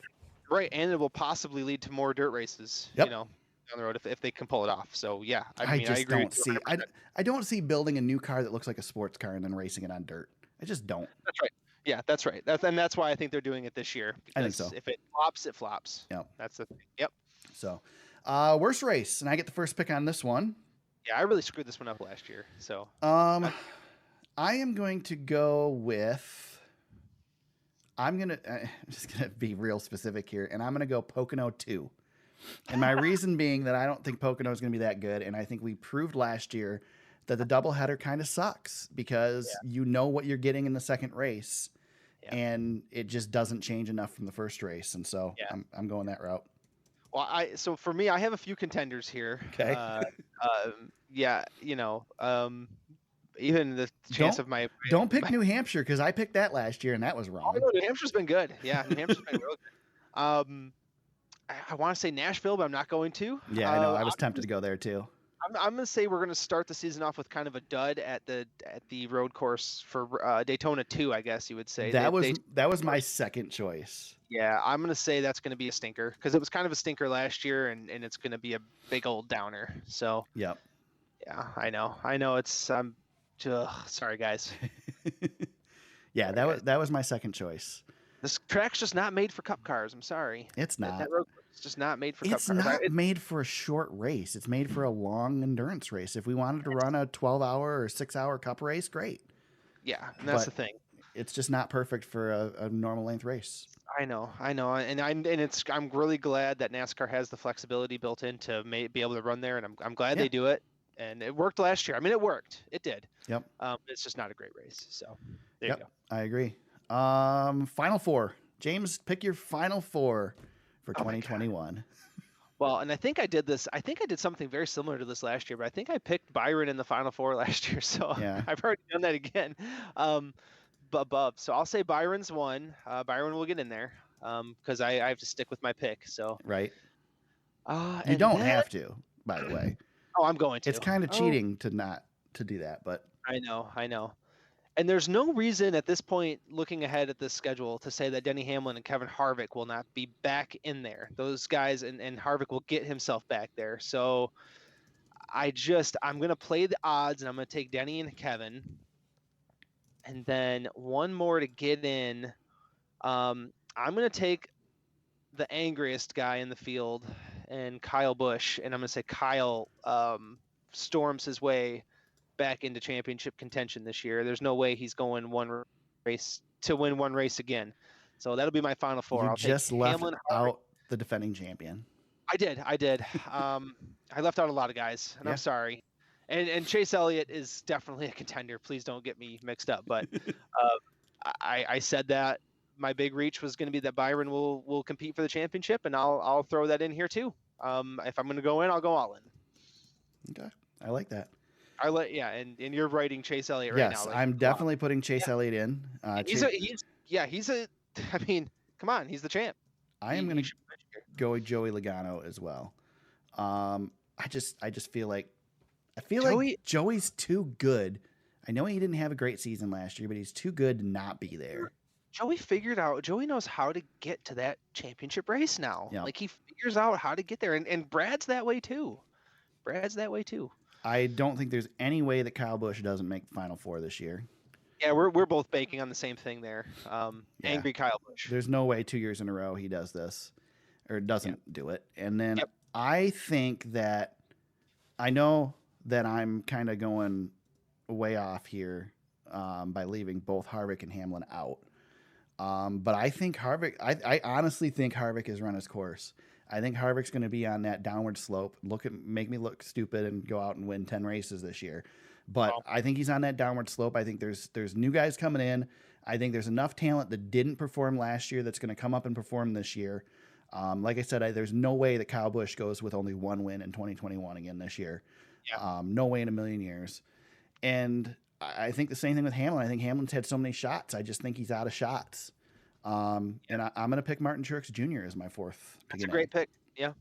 Right, and it will possibly lead to more dirt races. Yep. Down the road if they can pull it off. So yeah, I agree don't see. I don't see building a new car that looks like a sports car and then racing it on dirt. I just don't. That's right. Yeah, that's right. That's why I think they're doing it this year. I think so. If it flops, it flops. Yep. That's the thing. Yep. So, worst race, and I get the first pick on this one. Yeah, I really screwed this one up last year. So. I am going to go with. I'm just gonna be real specific here, and I'm gonna go Pocono 2. And my reason being that I don't think Pocono is gonna be that good, and I think we proved last year that the doubleheader kind of sucks because you know what you're getting in the second race, and it just doesn't change enough from the first race, and so I'm going that route. Well, so for me, I have a few contenders here. Okay. Even the chance of my don't pick New Hampshire because I picked that last year and that was wrong. Oh, no, New Hampshire's been good. Yeah, New Hampshire's been real good. I want to say Nashville, but I'm not going to. Yeah, I know. I was tempted to go there too. I'm going to say we're going to start the season off with kind of a dud at the road course for Daytona 2, I guess you would say. That was my second choice. Yeah, I'm going to say that's going to be a stinker because it was kind of a stinker last year, and it's going to be a big old downer. So. Yep. Yeah, I know. It's sorry guys. Yeah, that was my second choice. This track's just not made for Cup cars. I'm sorry. It's not. That road course is just not made for Cup It's cars. not made for a short race. It's made for a long endurance race. If we wanted to run a 12-hour or 6-hour Cup race, great. Yeah, and that's But the thing. it's just not perfect for a normal length race. I know, and I'm really glad that NASCAR has the flexibility built in to be able to run there, and I'm glad they do it. And it worked last year. I mean, it worked. It did. Yep. It's just not a great race. So there you go. I agree. Final four. James, pick your final four for 2021. Well, and I think I did this. I think I did something very similar to this last year, but I think I picked Byron in the final four last year. So I've already done that again. So I'll say Byron's one. Byron will get in there because I have to stick with my pick. So right. You don't have to, by the way. Oh, I'm going to. It's kind of cheating to not to do that, but I know. And there's no reason at this point, looking ahead at this schedule, to say that Denny Hamlin and Kevin Harvick will not be back in there. Those guys and Harvick will get himself back there. So I'm going to play the odds, and I'm going to take Denny and Kevin. And then one more to get in. I'm going to take the angriest guy in the field, and Kyle Busch, and I'm going to say Kyle storms his way back into championship contention this year. There's no way he's going one race to win one race again. So that'll be my final four. You I'll just take left Hamlin, out the defending champion. I did. I left out a lot of guys, and I'm sorry. And Chase Elliott is definitely a contender. Please don't get me mixed up. But I said that my big reach was going to be that Byron will compete for the championship, and I'll throw that in here too. If I'm going to go in, I'll go all in. Okay, I like that. And you're writing Chase Elliott right now. Yes, I'm definitely putting Chase Elliott in. He's I mean, come on, he's the champ. I am going to go with Joey Logano as well. I just feel like Joey's too good. I know he didn't have a great season last year, but he's too good to not be there. Joey knows how to get to that championship race now. Yep. Like, he figures out how to get there, and Brad's that way too. I don't think there's any way that Kyle Busch doesn't make the Final Four this year. Yeah, we're both banking on the same thing there. Angry Kyle Busch. There's no way 2 years in a row he does this or doesn't do it. And then I think that I know that I'm kind of going way off here by leaving both Harvick and Hamlin out. But I think Harvick, I honestly think Harvick has run his course. I think Harvick's going to be on that downward slope, make me look stupid and go out and win 10 races this year. But I think he's on that downward slope. I think there's new guys coming in. I think there's enough talent that didn't perform last year that's going to come up and perform this year. Like I said, there's no way that Kyle Busch goes with only one win in 2021 again this year. Yeah. No way in a million years. And I think the same thing with Hamlin. I think Hamlin's had so many shots. I just think he's out of shots. And I'm going to pick Martin Truex Jr. as my fourth. That's a great pick. Yeah.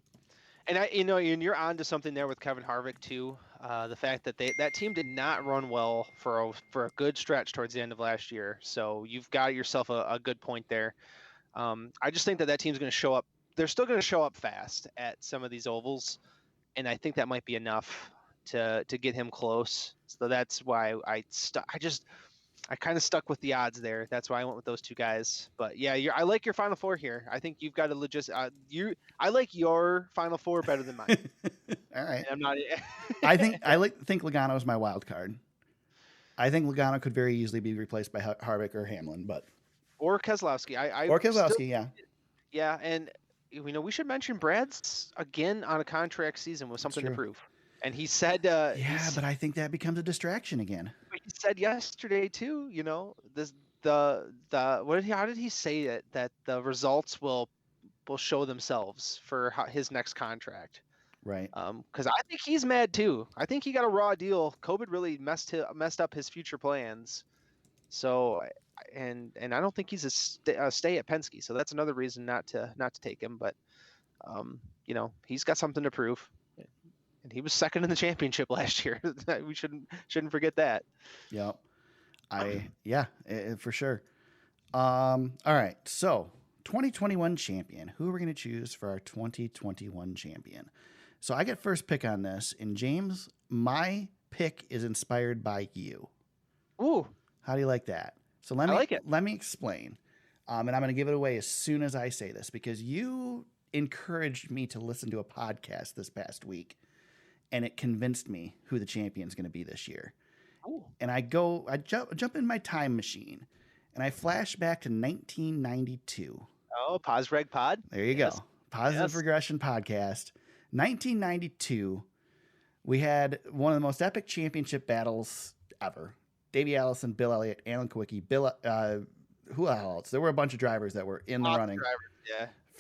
And you're on to something there with Kevin Harvick too. The fact that that team did not run well for a good stretch towards the end of last year. So you've got yourself a good point there. I just think that team's going to show up. They're still going to show up fast at some of these ovals, and I think that might be enough to get him close. So that's why I kind of stuck with the odds there. That's why I went with those two guys. But yeah, I like your Final Four here. I think you've got a I like your Final Four better than mine. All right. And I'm not. I think Logano is my wild card. I think Logano could very easily be replaced by Harvick or Hamlin, or Keselowski. Or Keselowski, yeah. Yeah, and we should mention Brad's again on a contract season with something to prove. And he said, but I think that becomes a distraction again. He said yesterday too, how did he say it? That the results will show themselves for his next contract. Right. Because I think he's mad too. I think he got a raw deal. COVID really messed up his future plans. So, and I don't think he's a stay at Penske. So that's another reason not to take him. But, he's got something to prove. And he was second in the championship last year. We shouldn't forget that. Yep. For sure. All right. So 2021 champion. Who are we going to choose for our 2021 champion? So I get first pick on this. And James, my pick is inspired by you. Ooh. How do you like that? So let me explain. And I'm going to give it away as soon as I say this because you encouraged me to listen to a podcast this past week, and it convinced me who the champion's going to be this year. Oh. And I jump in my time machine, and I flash back to 1992. Oh, Pause Reg Pod. There you Yes. go. Positive Regression Podcast. 1992, we had one of the most epic championship battles ever. Davey Allison, Bill Elliott, Alan Kowicki, who else? There were a bunch of drivers that were in the running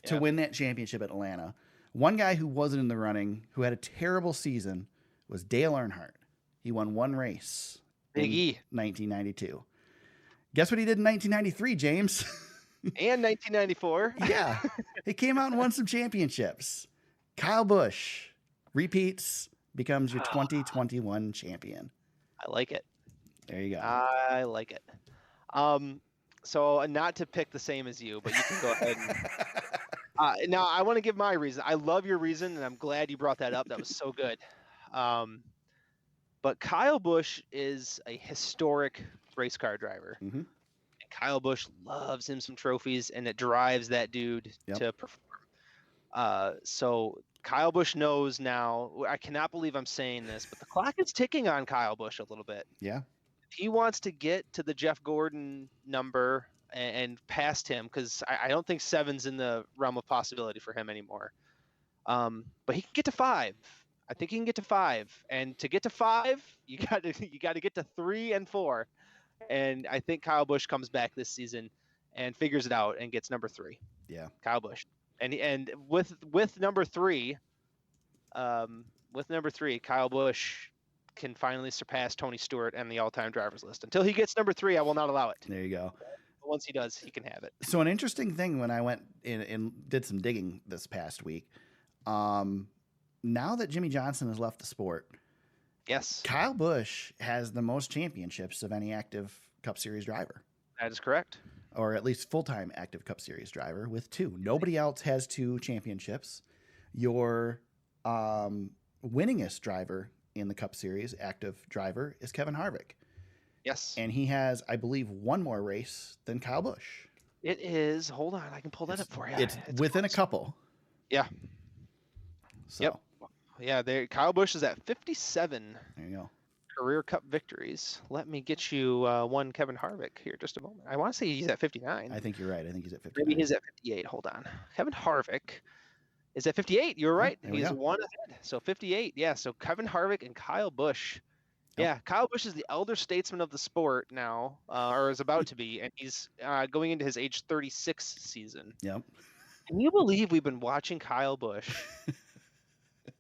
to win that championship at Atlanta. One guy who wasn't in the running, who had a terrible season, was Dale Earnhardt. He won one race Big in 1992. Guess what he did in 1993, James? And 1994. Yeah. He came out and won some championships. Kyle Busch repeats, becomes your 2021 champion. I like it. There you go. I like it. So not to pick the same as you, but you can go ahead. Now I want to give my reason. I love your reason, and I'm glad you brought that up. That was so good. But Kyle Busch is a historic race car driver. Mm-hmm. And Kyle Busch loves him some trophies, and it drives that dude to perform. So Kyle Busch knows now. I cannot believe I'm saying this, but the clock is ticking on Kyle Busch a little bit. Yeah. He wants to get to the Jeff Gordon number and past him, because I don't think 7's in the realm of possibility for him anymore. But he can get to 5. I think he can get to 5, and to get to 5, you got to get to 3 and 4. And I think Kyle Busch comes back this season and figures it out and gets number 3. Yeah, Kyle Busch, and with number 3, Kyle Busch can finally surpass Tony Stewart and the all-time drivers list. Until he gets number 3, I will not allow it. there you go. But once he does, he can have it. So an interesting thing when I went in and did some digging this past week, now that Jimmy Johnson has left the sport, Yes, Kyle Busch has the most championships of any active Cup Series driver, that is correct. or at least full-time active Cup Series driver with 2. Nobody else has 2 championships. Your winningest driver in the Cup Series, active driver, is Kevin Harvick. Yes. And he has, I believe, one more race than Kyle Busch. It is. Hold on. I can pull that up for you. It's within close. a couple. Yeah. So, Yep. Yeah. Kyle Busch is at 57 there you go. career Cup victories. Let me get you one Kevin Harvick here just a moment. I want to say he's at 59. I think you're right. I think he's at 59. Maybe he's at 58. Hold on. Kevin Harvick is at 58. You're right. there we He's go. one ahead. So 58. Yeah. So Kevin Harvick and Kyle Busch. Yeah, Kyle Busch is the elder statesman of the sport now, or is about to be, and he's going into his age 36 season. Yep. Can you believe we've been watching Kyle Busch?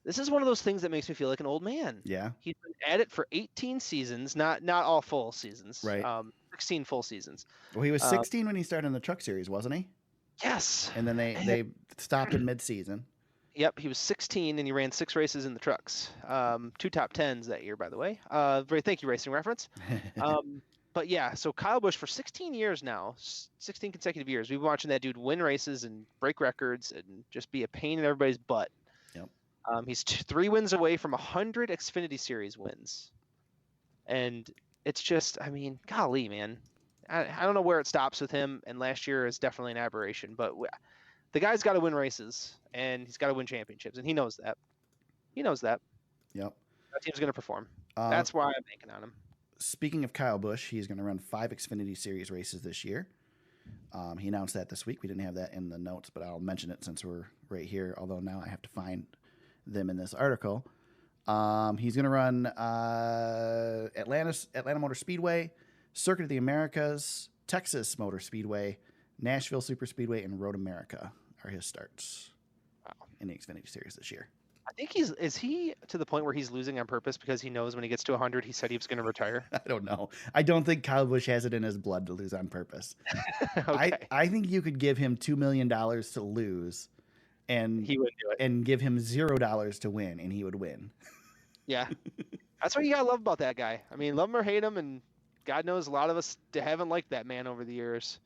This is one of those things that makes me feel like an old man. Yeah. He's been at it for 18 seasons, not all full seasons. Right. 16 full seasons. Well, he was 16 when he started in the Truck Series, wasn't he? Yes. And then they stopped in mid-season. Yep, he was 16 and he ran 6 races in the trucks. 2 top 10s that year, by the way. Thank you, Racing Reference. But yeah, so Kyle Busch for 16 years now, 16 consecutive years, we've been watching that dude win races and break records and just be a pain in everybody's butt. Yep. He's 3 wins away from 100 Xfinity Series wins. And it's just, I mean, golly, man. I don't know where it stops with him, and last year is definitely an aberration, but the guy's got to win races, and he's got to win championships, and he knows that. He knows that. Yep. That team's going to perform. That's why I'm banking on him. Speaking of Kyle Busch, he's going to run 5 Xfinity Series races this year. He announced that this week. We didn't have that in the notes, but I'll mention it since we're right here, although now I have to find them in this article. He's going to run Atlanta Motor Speedway, Circuit of the Americas, Texas Motor Speedway, Nashville Super Speedway, and Road America are his starts in the Xfinity Series this year. I think is he to the point where he's losing on purpose because he knows when he gets to 100, he said he was going to retire? I don't know. I don't think Kyle Busch has it in his blood to lose on purpose. Okay. I think you could give him $2 million to lose and He would do it. and give him $0 to win, and he would win. Yeah. That's what you got to love about that guy. I mean, love him or hate him, and God knows a lot of us haven't liked that man over the years.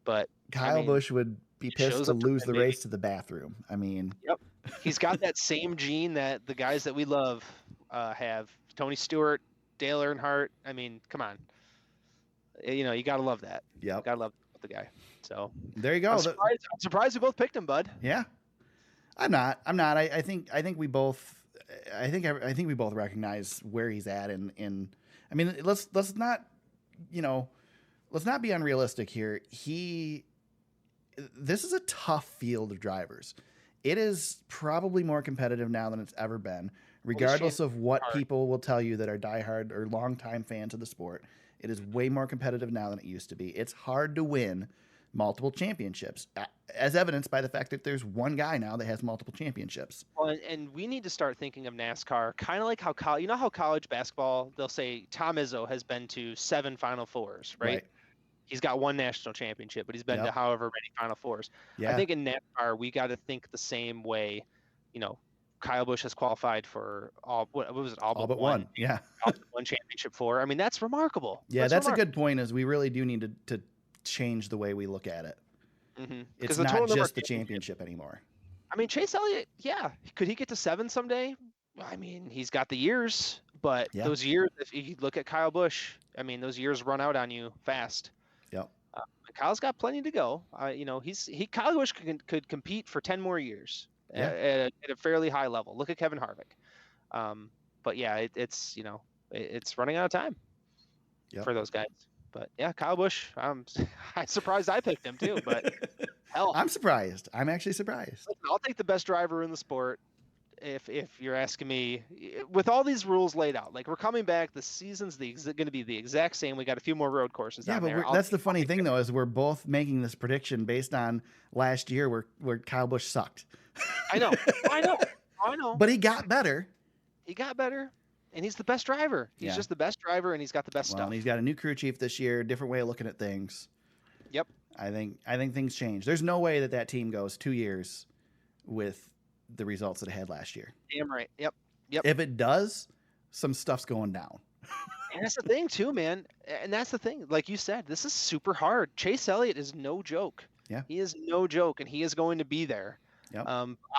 But Kyle Busch would be pissed shows to up to lose win, the baby. race to the bathroom. I mean, Yep. He's got that same gene that the guys that we love have. Tony Stewart, Dale Earnhardt. I mean, come on. You got to love that. yep. Got to love the guy. So there you go. I'm surprised we both picked him, bud. Yeah, I'm not. I think we both. I think we both recognize where he's at. In I mean, let's not, let's not be unrealistic here. This is a tough field of drivers. It is probably more competitive now than it's ever been, regardless of what people will tell you that are diehard or longtime fans of the sport. It is way more competitive now than it used to be. It's hard to win multiple championships, as evidenced by the fact that there's one guy now that has multiple championships. Well, and we need to start thinking of NASCAR kind of like how how college basketball, they'll say Tom Izzo has been to 7 Final Fours, right? He's got 1 national championship, but he's been to however many Final Fours. Yeah. I think in NASCAR, we got to think the same way. Kyle Busch has qualified for all but one. Yeah. All but one championship for. I mean, that's remarkable. Yeah, that's a good point, is we really do need to change the way we look at it. Mm-hmm. It's not just the championship anymore. I mean, Chase Elliott, could he get to 7 someday? I mean, he's got the years, but those years, if you look at Kyle Busch, I mean, those years run out on you fast. Yep. Kyle's got plenty to go. Kyle Busch could compete for 10 more years at a fairly high level. Look at Kevin Harvick. But yeah, it's running out of time for those guys. But yeah, Kyle Busch, I'm surprised I picked him too, but hell. I'm surprised. I'm actually surprised. I'll take the best driver in the sport. If you're asking me, with all these rules laid out, like we're coming back, the season's going to be the exact same. We got a few more road courses down there. That's the funny thing, though, is we're both making this prediction based on last year where Kyle Busch sucked. I know. But he got better. And he's the best driver. He's just the best driver, and he's got the best stuff. And he's got a new crew chief this year, different way of looking at things. Yep. I think things change. There's no way that team goes 2 years with the results that it had last year. Damn right. Yep. If it does, some stuff's going down. And that's the thing too, man. And that's the thing. Like you said, this is super hard. Chase Elliott is no joke. Yeah. He is no joke, and he is going to be there. Yep.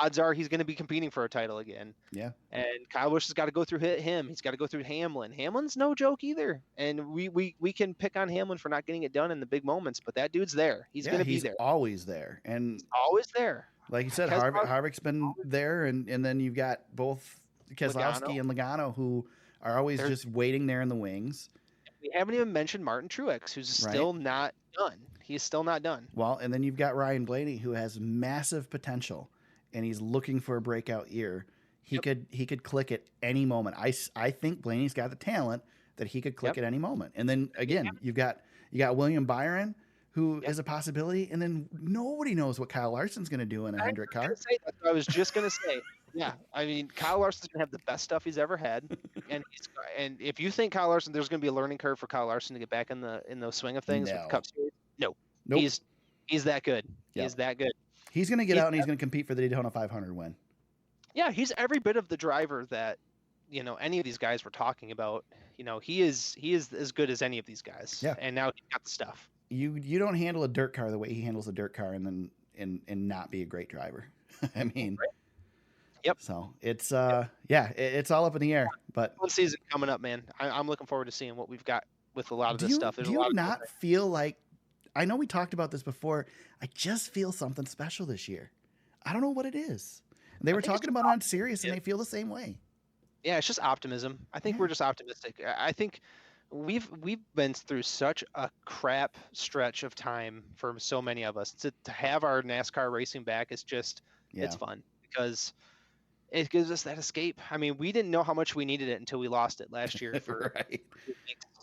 Odds are he's going to be competing for a title again. Yeah. And Kyle Busch has got to go through him. He's got to go through Hamlin. Hamlin's no joke either. And we can pick on Hamlin for not getting it done in the big moments, but that dude's there. He's going to be there. He's always there. And he's always there. Like you said, Harvick's been there, and then you've got both Keselowski and Logano, who are always just waiting there in the wings. We haven't even mentioned Martin Truex, who's still not done. He's still not done. Well, and then you've got Ryan Blaney, who has massive potential, and he's looking for a breakout year. He could click at any moment. I think Blaney's got the talent that he could click at any moment. And then again, you got William Byron, who is a possibility, and then nobody knows what Kyle Larson's going to do in a Hendrick car. That's what I was just going to say. Yeah, I mean, Kyle Larson's going to have the best stuff he's ever had, and if you think Kyle Larson, there's going to be a learning curve for Kyle Larson to get back in the swing of things with the Cup Series. Nope. He's that good. Yep. He's that good. He's going to get out and he's going to compete for the Daytona 500 win. Yeah, he's every bit of the driver that any of these guys we're talking about. He is as good as any of these guys. Yeah. And now he's got the stuff. You don't handle a dirt car the way he handles a dirt car and not be a great driver. I mean, right. Yep. So it's it's all up in the air. But one season coming up, man. I'm looking forward to seeing what we've got with a lot of this stuff. Do you not feel like, I know we talked about this before, I just feel something special this year. I don't know what it is. They were talking about it on Sirius, and they feel the same way. Yeah, it's just optimism. I think we're just optimistic. I think we've been through such a crap stretch of time for so many of us. To have our NASCAR racing back is just it's fun because it gives us that escape. I mean, we didn't know how much we needed it until we lost it last year for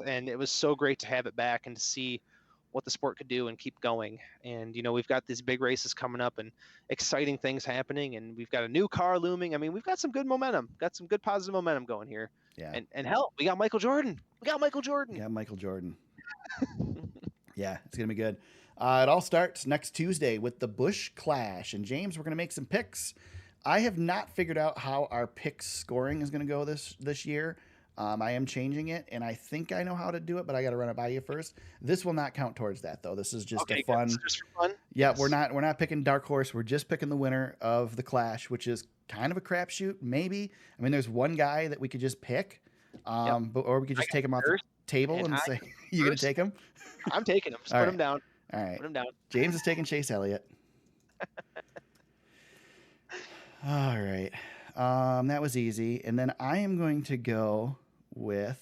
and it was so great to have it back and to see what the sport could do and keep going. And we've got these big races coming up and exciting things happening, and we've got a new car looming. I mean, we've got some good momentum, got some good positive momentum going here. Yeah. And hell, we got Michael Jordan. Yeah, it's gonna be good. It all starts next Tuesday with the Busch Clash, and James, we're gonna make some picks. I have not figured out how our pick scoring is gonna go this year. I am changing it, and I think I know how to do it, but I got to run it by you first. This will not count towards that, though. This is just a fun. Just for fun. Yeah, yes. We're not picking dark horse. We're just picking the winner of the Clash, which is kind of a crapshoot. Maybe. I mean, there's one guy that we could just pick, or we could just take him off the table and say, "You gonna take him?" I'm taking him. Just put him down. All right. Put him down. James is taking Chase Elliott. All right. That was easy. And then I am going to go with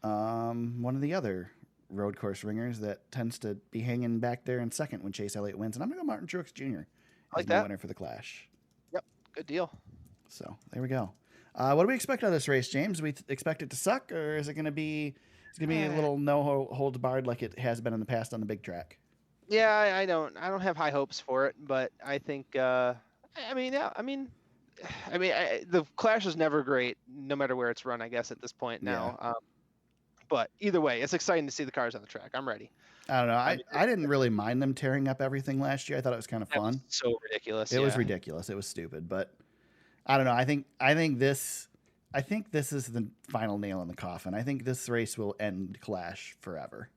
one of the other road course ringers that tends to be hanging back there in second when Chase Elliott wins. And I'm going to go Martin Truex Jr. I like as my that. winner for the Clash. Yep. Good deal. So there we go. What do we expect out of this race, James? Do we expect it to suck, or is it going to be a little no holds barred like it has been in the past on the big track? Yeah, I don't have high hopes for it, but I think the Clash is never great, no matter where it's run. I guess at this point now. Yeah. But either way, it's exciting to see the cars on the track. I'm ready. I don't know. I didn't really mind them tearing up everything last year. I thought it was kind of fun. So ridiculous. It was ridiculous. It was stupid, but I don't know. I think this is the final nail in the coffin. I think this race will end Clash forever.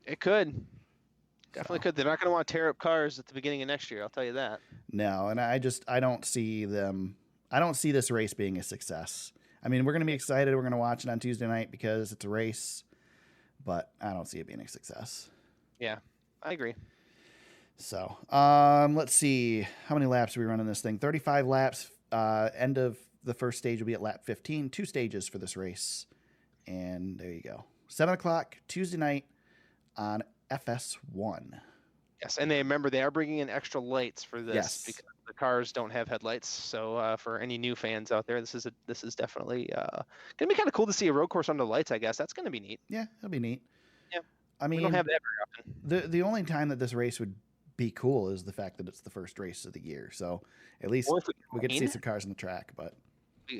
It could. Definitely could. They're not going to want to tear up cars at the beginning of next year. I'll tell you that. No, and I don't see them. I don't see this race being a success. I mean, we're going to be excited. We're going to watch it on Tuesday night because it's a race, but I don't see it being a success. Yeah, I agree. So, let's see. How many laps are we running this thing? 35 laps. End of the first stage will be at lap 15. 2 stages for this race. And there you go. 7 o'clock Tuesday night on FS1. Yes, and they are bringing in extra lights for this because the cars don't have headlights. So for any new fans out there, this is definitely gonna be kind of cool to see a road course under lights. I guess that's gonna be neat. Yeah, that'll be neat. Yeah, I mean, we don't have that very often. The only time that this race would be cool is the fact that it's the first race of the year. So at least we get to see some cars on the track. But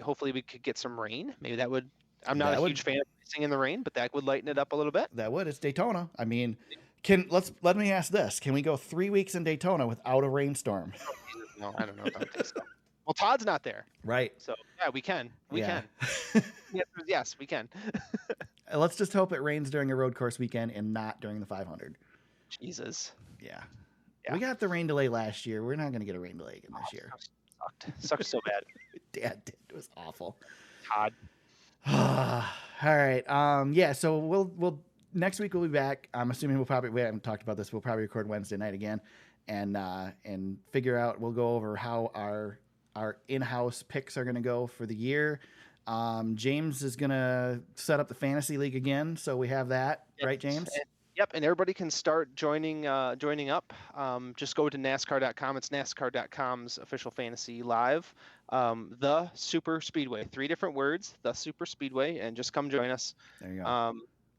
hopefully we could get some rain. Maybe that would. I'm not a huge fan of racing in the rain, but that would lighten it up a little bit. That would. It's Daytona. I mean, let me ask this: can we go 3 weeks in Daytona without a rainstorm? No, I don't know about this. Well, Todd's not there, right? So yeah, we can. We can. Yes, we can. Let's just hope it rains during a road course weekend and not during the 500. Jesus. Yeah. We got the rain delay last year. We're not going to get a rain delay again this year. Sucked so bad. Dad did. It was awful. Todd. All right. Yeah. So we'll next week we'll be back. I'm assuming we haven't talked about this. We'll probably record Wednesday night again, and figure out. We'll go over how our in-house picks are going to go for the year. James is going to set up the fantasy league again, so we have that, right, James? Yep, and everybody can start joining up. Just go to NASCAR.com. It's NASCAR.com's official fantasy live. The Super Speedway, 3 different words, the Super Speedway, and just come join us. There you go.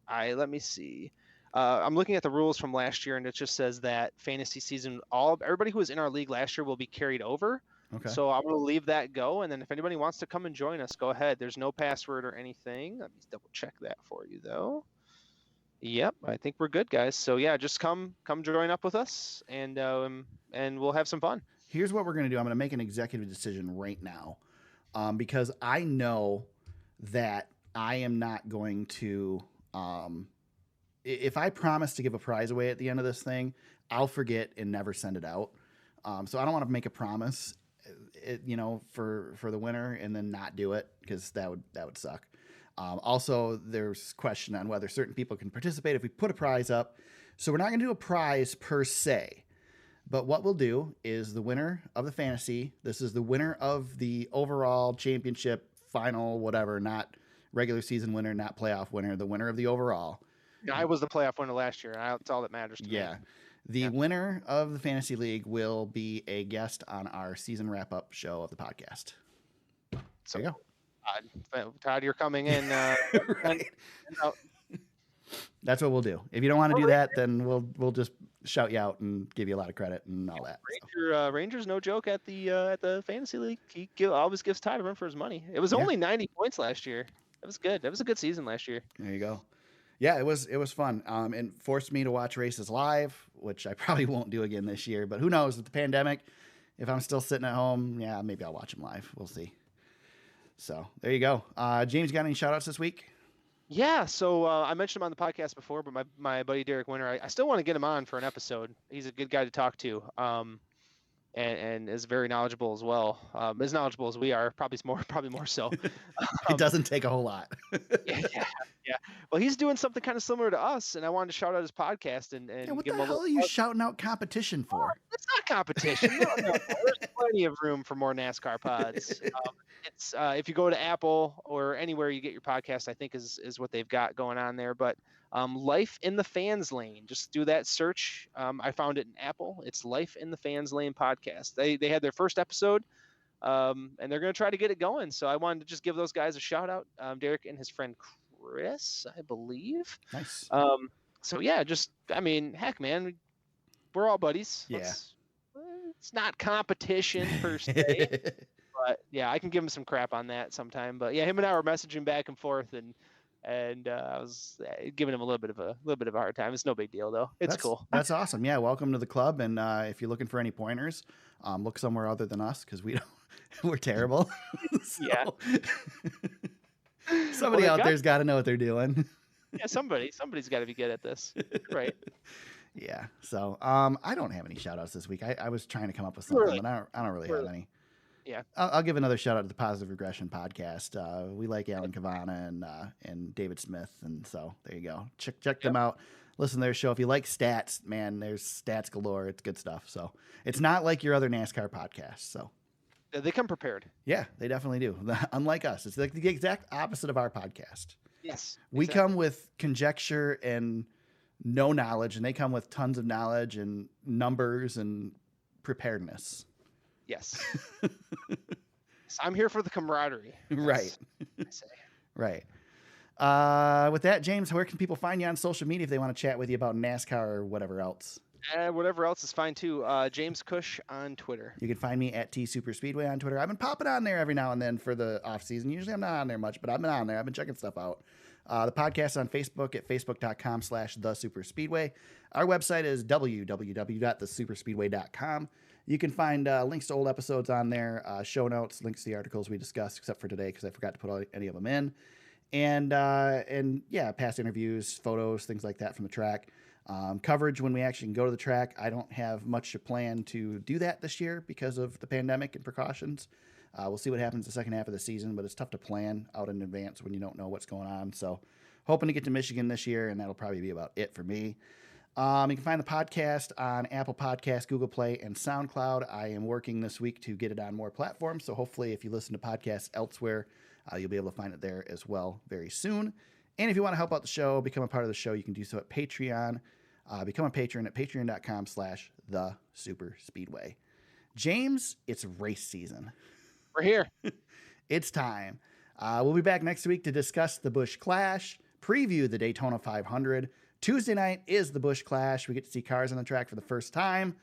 Let me see. I'm looking at the rules from last year, and it just says that fantasy season, everybody who was in our league last year will be carried over. Okay. So I'm going to leave that go, and then if anybody wants to come and join us, go ahead. There's no password or anything. Let me double check that for you, though. Yep, I think we're good, guys. So yeah, just come join up with us, and we'll have some fun. Here's what we're going to do. I'm going to make an executive decision right now, because I know that I am not going to. If I promise to give a prize away at the end of this thing, I'll forget and never send it out. So I don't want to make a promise, for the winner and then not do it, because that would suck. Also, there's question on whether certain people can participate if we put a prize up. So we're not going to do a prize per se. But what we'll do is the winner of the fantasy, this is the winner of the overall championship final, whatever, not regular season winner, not playoff winner, the winner of the overall. Yeah, I was the playoff winner last year. That's all that matters to me. Yeah. The winner of the fantasy league will be a guest on our season wrap-up show of the podcast. So there you go. Todd, you're coming in. Right. That's what we'll do. If you don't want to do that, then we'll just shout you out and give you a lot of credit and all that. Ranger's no joke at the fantasy league. He always gives Todd a run for his money. It was only 90 points last year. That was good. That was a good season last year. There you go. Yeah, it was fun. It forced me to watch races live, which I probably won't do again this year. But who knows? With the pandemic, if I'm still sitting at home, yeah, maybe I'll watch them live. We'll see. So there you go. James, got any shout outs this week? Yeah, so I mentioned him on the podcast before, but my buddy Derek Winter, I still want to get him on for an episode. He's a good guy to talk to, and is very knowledgeable as well. As knowledgeable as we are, probably more so. It doesn't take a whole lot. yeah, Well, he's doing something kind of similar to us, and I wanted to shout out his podcast and Yeah, what give the him a hell little. are you shouting out competition for? It's not competition. No, no, no. There's plenty of room for more NASCAR pods. It's if you go to Apple or anywhere you get your podcast, I think is what they've got going on there. But Life in the Fans Lane, just do that search. I found it in Apple. It's Life in the Fans Lane podcast. They had their first episode, and they're going to try to get it going. So I wanted to just give those guys a shout out. Derek and his friend Chris, I believe. Nice. So yeah, just I mean, heck, man, we're all buddies. Yeah. It's not competition per se, but yeah, I can give him some crap on that sometime. But yeah, him and I were messaging back and forth, and I was giving him a little bit of a hard time. It's no big deal though. It's cool. That's awesome. Yeah, welcome to the club. And if you're looking for any pointers, look somewhere other than us because we don't. We're terrible. Yeah. Somebody out there's got to know what they're doing. Yeah, somebody's got to be good at this, right? Yeah. So I don't have any shout outs this week. I was trying to come up with something, but I don't really have any. Yeah. I'll give another shout out to the Positive Regression podcast. We like Alan Cavana and David Smith, and so there you go. Check them out. Listen to their show. If you like stats, man, there's stats galore. It's good stuff. So it's not like your other NASCAR podcasts. So they come prepared. Yeah, they definitely do. Unlike us, it's like the exact opposite of our podcast. Yes. We come with conjecture and no knowledge, and they come with tons of knowledge and numbers and preparedness. Yes. I'm here for the camaraderie. Right. Right. With that, James, where can people find you on social media if they want to chat with you about NASCAR or whatever else? Whatever else is fine too. James Cush on Twitter. You can find me at TSuperspeedway on Twitter. I've been popping on there every now and then for the off season. Usually I'm not on there much, but I've been on there. I've been checking stuff out. The podcast on Facebook at facebook.com/thesuperspeedway. Our website is www.thesuperspeedway.com. You can find links to old episodes on there, show notes, links to the articles we discussed, except for today because I forgot to put any of them in. And yeah, past interviews, photos, things like that from the track. Coverage when we actually can go to the track. I don't have much to plan to do that this year because of the pandemic and precautions. We'll see what happens the second half of the season, but it's tough to plan out in advance when you don't know what's going on. So hoping to get to Michigan this year, and that'll probably be about it for me. You can find the podcast on Apple Podcasts, Google Play, and SoundCloud. I am working this week to get it on more platforms, so hopefully if you listen to podcasts elsewhere, you'll be able to find it there as well very soon. And if you want to help out the show, become a part of the show, you can do so at Patreon. Become a patron at patreon.com/thesuperspeedway. James, it's race season. We're here. It's time. We'll be back next week to discuss the Busch Clash, preview the Daytona 500. Tuesday night is the Busch Clash. We get to see cars on the track for the first time.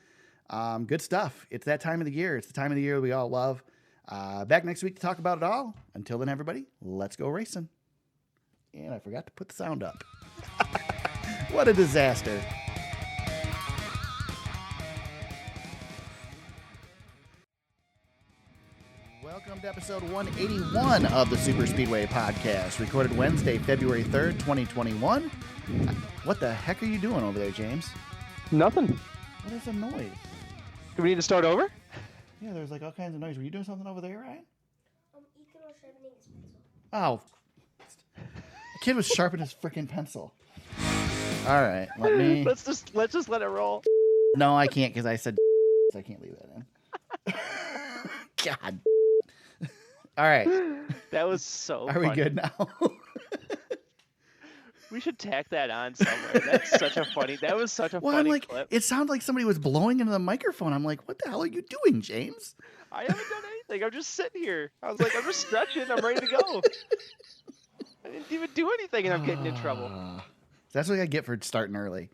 Good stuff. It's that time of the year. It's the time of the year we all love. Back next week to talk about it all. Until then, everybody, let's go racing. And I forgot to put the sound up. What a disaster. Welcome to episode 181 of the Super Speedway podcast, recorded Wednesday, February 3rd, 2021. What the heck are you doing over there, James? Nothing. What is the noise? Do we need to start over? Yeah, there's like all kinds of noise. Were you doing something over there, Ryan? Ethan was sharpening his pencil. Oh. The kid was sharpening his freaking pencil. All right, let me... Let's just let it roll. No, I can't because I said so I can't leave that in. God. All right. That was so Are funny. we good now? We should tack that on somewhere. That was such a Well, funny I'm like, clip. it sounded like somebody was blowing into the microphone. I'm like, what the hell are you doing, James? I haven't done anything. I'm just sitting here. I was like, I'm just stretching. I'm ready to go. I didn't even do anything, and I'm getting in trouble. That's what I get for starting early.